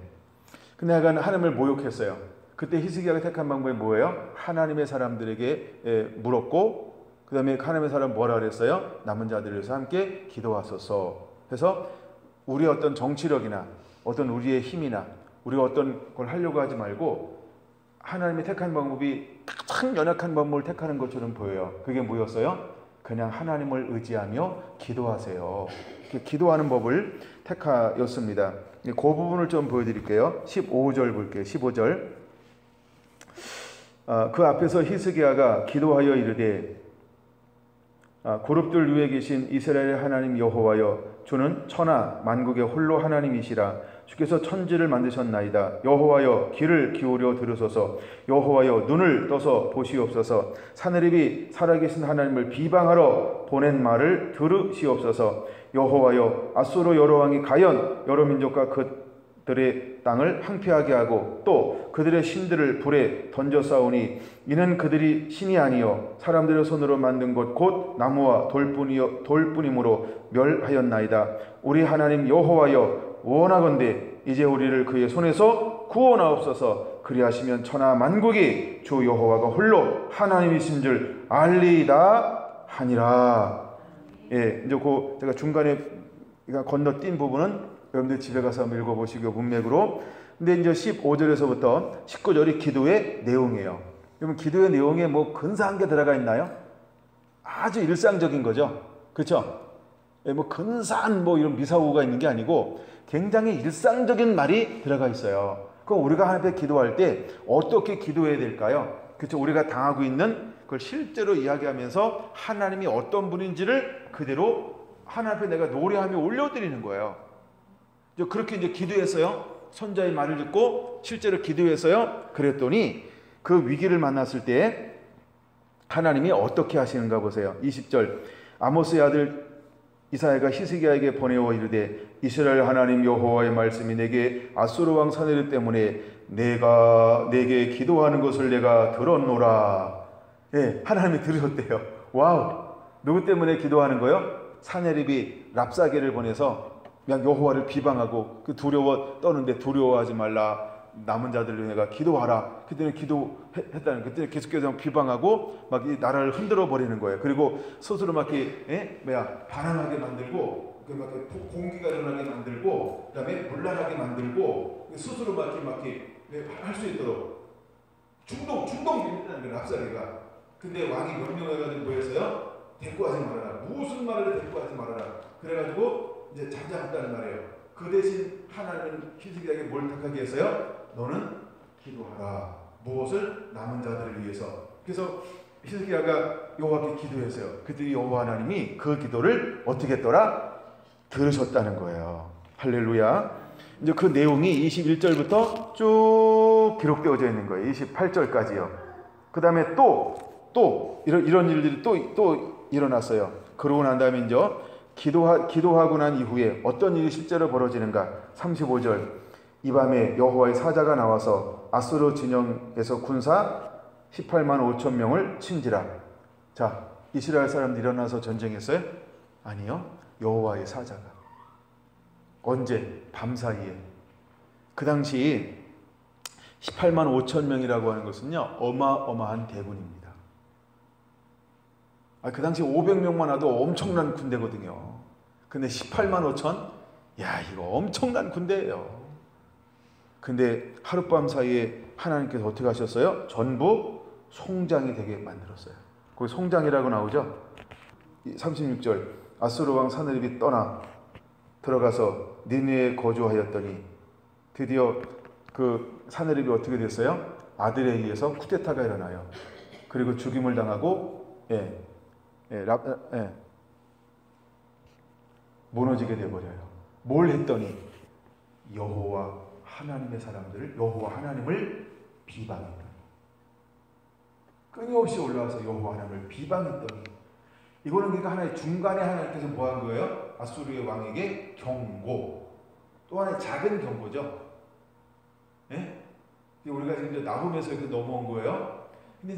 S1: 근데 약간 하나님을 모욕했어요. 그때 히스기야가 택한 방법이 뭐예요? 하나님의 사람들에게 물었고 그 다음에 하나님의 사람 뭐라 그랬어요? 남은 자들을 위해서 함께 기도하소서 해서 우리의 어떤 정치력이나 어떤 우리의 힘이나 우리가 어떤 걸 하려고 하지 말고 하나님이 택한 방법이 가장 연약한 방법을 택하는 것처럼 보여요. 그게 뭐였어요? 그냥 하나님을 의지하며 기도하세요. 기도하는 법을 택하였습니다. 그 부분을 좀 보여드릴게요. 15절 볼게요. 15절. 그 앞에서 히스기야가 기도하여 이르되 고룹들 위에 계신 이스라엘의 하나님 여호와여 주는 천하 만국의 홀로 하나님이시라. 주께서 천지를 만드셨나이다. 여호와여 귀를 기울여 들으소서. 여호와여 눈을 떠서 보시옵소서. 사내립이 살아계신 하나님을 비방하러 보낸 말을 들으시옵소서. 여호와여 아수르 여러 왕이 가연 여러 민족과 그들의 땅을 항폐하게 하고 또 그들의 신들을 불에 던져 싸우니 이는 그들이 신이 아니요 사람들의 손으로 만든 것 곧 나무와 돌뿐이므로 멸하였나이다. 우리 하나님 여호와여 원하건대 이제 우리를 그의 손에서 구원하옵소서. 그리하시면 천하 만국이 주 여호와가 홀로 하나님이신 줄 알리이다 하니라. 예, 이제 제가 중간에 건너뛴 부분은 여러분들 집에 가서 한번 읽어보시고 문맥으로. 근데 이제 15절에서부터 19절이 기도의 내용이에요. 여러분 기도의 내용에 뭐 근사한 게 들어가 있나요? 아주 일상적인 거죠. 그렇죠? 예, 뭐 근사한 뭐 이런 미사오가 있는 게 아니고 굉장히 일상적인 말이 들어가 있어요. 그럼 우리가 하나님 앞에 기도할 때 어떻게 기도해야 될까요? 그렇죠? 우리가 당하고 있는 그걸 실제로 이야기하면서 하나님이 어떤 분인지를 그대로 하나님 앞에 내가 노래하며 올려드리는 거예요. 그렇게 이제 기도했어요. 선자의 말을 듣고 실제로 기도했어요. 그랬더니 그 위기를 만났을 때 하나님이 어떻게 하시는가 보세요. 20절 아모스의 아들 이사야가 히스기야에게 보내어 이르되 이스라엘 하나님 여호와의 말씀이 내게 아수르 왕 사내립 때문에 내게 기도하는 것을 내가 들었노라. 예, 하나님이 들으셨대요. 와우. 누구 때문에 기도하는 거예요? 사내립이 랍사게를 보내서 그냥 여호와를 비방하고 그 두려워 떠는데 두려워하지 말라. 남은 자들을 내가 기도하라. 그때는 기도했다는 그때는 계속해서 비방하고 막 이 나라를 흔들어 버리는 거예요. 그리고 스스로 막 반항하게 만들고 막 공기가 일어나게 만들고 그다음에 문란하게 만들고 스스로 막 할 수 있도록 중동적이라는 거예요. 랍사게가. 근데 왕이 명령해가지고 뭐였어요? 대꾸하지 말아라. 무슨 말을 대꾸하지 말아라. 그래가지고 이제 잠잠했다는 말이에요. 그 대신 하나님은 히스기야에게 뭘 택하게 했어요? 너는 기도하라. 무엇을? 남은 자들을 위해서. 그래서 히스기야가 여호와께 기도했어요. 그랬더니 여호와 하나님이 그 기도를 어떻게 했더라? 들으셨다는 거예요. 할렐루야. 이제 그 내용이 21절부터 쭉 기록되어져 있는 거예요. 28절까지요. 그 다음에 또 이런 일들이 또 일어났어요. 그러고 난 다음에 이제 기도하고 난 이후에 어떤 일이 실제로 벌어지는가? 35절 이 밤에 여호와의 사자가 나와서 아수르 진영에서 군사 18만 5천 명을 친지라. 자, 이스라엘 사람들이 일어나서 전쟁했어요? 아니요. 여호와의 사자가. 언제? 밤사이에. 그 당시 18만 5천 명이라고 하는 것은요 어마어마한 대군입니다. 그 당시 500명만 와도 엄청난 군대거든요. 근데 18만 5천? 야, 이거 엄청난 군대예요. 근데 하룻밤 사이에 하나님께서 어떻게 하셨어요? 전부 송장이 되게 만들었어요. 거기 송장이라고 나오죠. 36절 아수르 왕 사느립이 떠나 들어가서 니느웨에 거주하였더니 드디어 그 사느립이 어떻게 됐어요? 아들에 의해서 쿠데타가 일어나요. 그리고 죽임을 당하고 무너지게 되어버려요. 뭘 했더니 여호와 하나님의 사람들을, 여호와 하나님을 비방했더니, 끊임없이 올라와서 여호와 하나님을 비방했더니, 이거는 그러니까 하나의 중간에 하나님께서 뭐 한 거예요? 아수르의 왕에게 경고, 또 하나의 작은 경고죠. 예? 우리가 지금 나훔에서 이렇게 넘어온 거예요. 근데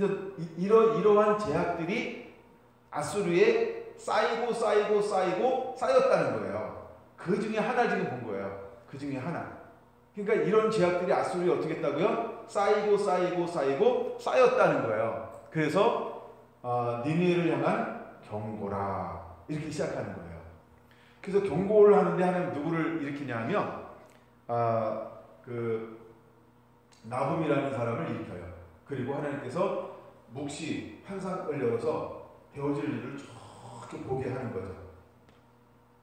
S1: 이러한 제약들이 아수르에 쌓였다는 거예요. 그 중에 하나를 지금 본 거예요. 그 중에 하나. 그러니까 이런 제약들이 아수르에 어떻게 했다고요? 쌓였다는 거예요. 그래서 니느웨를 향한 경고라, 이렇게 시작하는 거예요. 그래서 경고를 하는데 하나님 누구를 일으키냐면 그 나훔이라는 사람을 일으켜요. 그리고 하나님께서 묵시 환상을 열어서 되어질 일을 저렇게 보게 하는 거죠.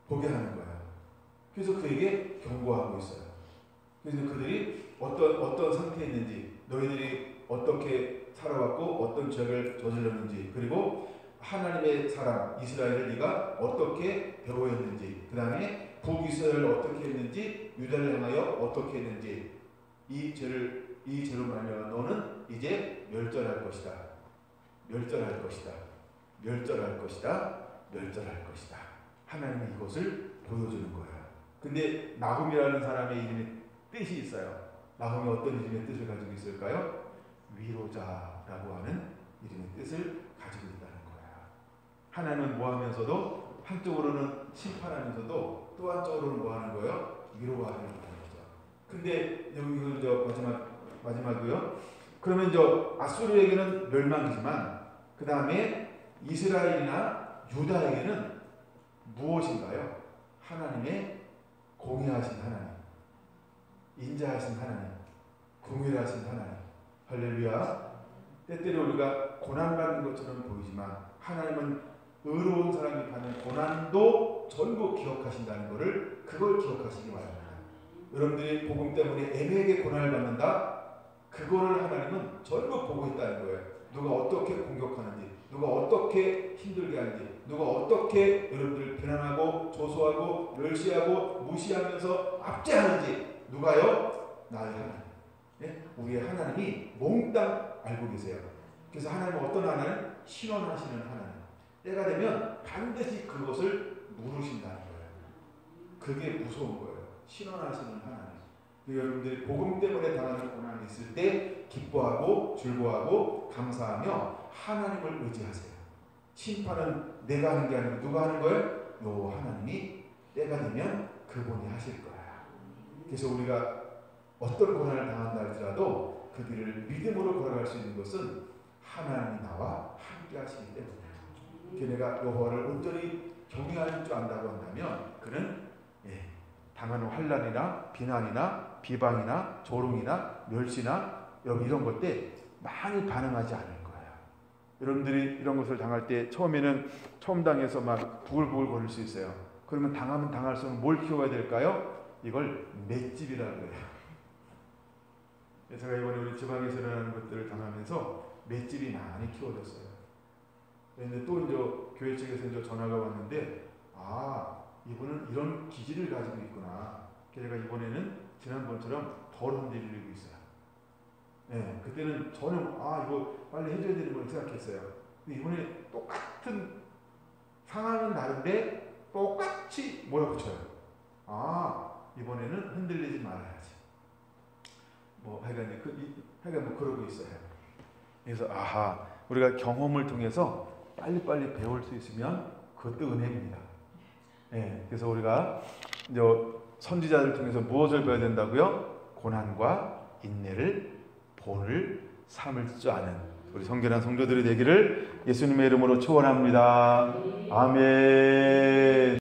S1: 보게 하는 거예요. 그래서 그에게 경고하고 있어요. 그래서 그들이 어떤 상태에 있는지, 너희들이 어떻게 살아왔고 어떤 죄를 저질렀는지, 그리고 하나님의 사람 이스라엘을 네가 어떻게 대우했는지, 그 다음에 북이스라엘을 어떻게 했는지, 유다를 향하여 어떻게 했는지, 이 죄로 말하여 너는 이제 멸절할 것이다. 멸절할 것이다. 멸절할 것이다. 멸절할 것이다. 하나님이 이것을 보여주는 거예요. 근데 나훔이라는 사람의 이름의 뜻이 있어요. 나훔이 어떤 이름의 뜻을 가지고 있을까요? 위로자라고 하는 이름의 뜻을 가지고 있다는 거예요. 하나님은 뭐 하면서도, 한쪽으로는 심판하면서도 또 한쪽으로는 뭐 하는 거예요? 위로하는 거죠. 근데 여기 마지막이요. 그러면 아수르에게는 멸망이지만 그 다음에 이스라엘이나 유다에게는 무엇인가요? 하나님의 공의하신 하나님, 인자하신 하나님, 긍휼하신 하나님. 할렐루야. 때때로 우리가 고난받는 것처럼 보이지만 하나님은 의로운 사람이 받는 고난도 전부 기억하신다는 것을, 그걸 기억하시기 바랍니다. 여러분들이 복음 때문에 애매하게 고난을 받는다? 그거를 하나님은 전부 보고 있다는 거예요. 누가 어떻게 공격하는지, 누가 어떻게 힘들게 하는지, 누가 어떻게 여러분들을 비난하고 조소하고 멸시하고 무시하면서 압제하는지, 누가요? 나의 하나님. 네? 우리의 하나님이 몽땅 알고 계세요. 그래서 하나님은 어떤 하나님? 신원하시는 하나님. 때가 되면 반드시 그것을 물으신다는 거예요. 그게 무서운 거예요. 신원하시는 하나님. 여러분들이 복음 때문에 당하는 고난이 있을 때 기뻐하고 즐거워하고 감사하며 하나님을 의지하세요. 심판은 내가 하는 게 아니고 누가 하는 거예요? 요 하나님이 때가 되면 그분이 하실 거야. 그래서 우리가 어떤 고난을 당한다 할지라도 그 길을 믿음으로 걸어갈 수 있는 것은 하나님이 나와 함께 하시기 때문이에요. 내가 여호와를 온전히 경외할 줄 안다고 한다면 그는 당하는 환난이나 비난이나 비방이나 조롱이나 멸시나 이런 것 때 많이 반응하지 않을 거예요. 여러분들이 이런 것을 당할 때 처음 당해서 막 부글부글 거릴 수 있어요. 그러면 당하면 당할수록 뭘 키워야 될까요? 이걸 맷집이라고 해요. 제가 이번에 우리 지방에서 일어나는 것들을 당하면서 맷집이 많이 키워졌어요. 그런데 또 이제 교회 측에서 이제 전화가 왔는데, 이분은 이런 기질을 가지고 있구나. 제가 이번에는 지난번처럼 덜 흔들리고 있어요. 그때는 전혀 이거 빨리 해줘야 되는 걸 생각했어요. 근데 이번에 똑같은 상황은 다른데 똑같이 몰아붙여요. 이번에는 흔들리지 말아야지. 하여간 그러고 있어요. 그래서 우리가 경험을 통해서 빨리빨리 배울 수 있으면 그것도 은혜입니다. 그래서 우리가 이제 선지자를 통해서 무엇을 배워야 된다고요? 고난과 인내를 본을 삼을 줄 아는 우리 성결한 성도들이 되기를 예수님의 이름으로 축원합니다. 아멘.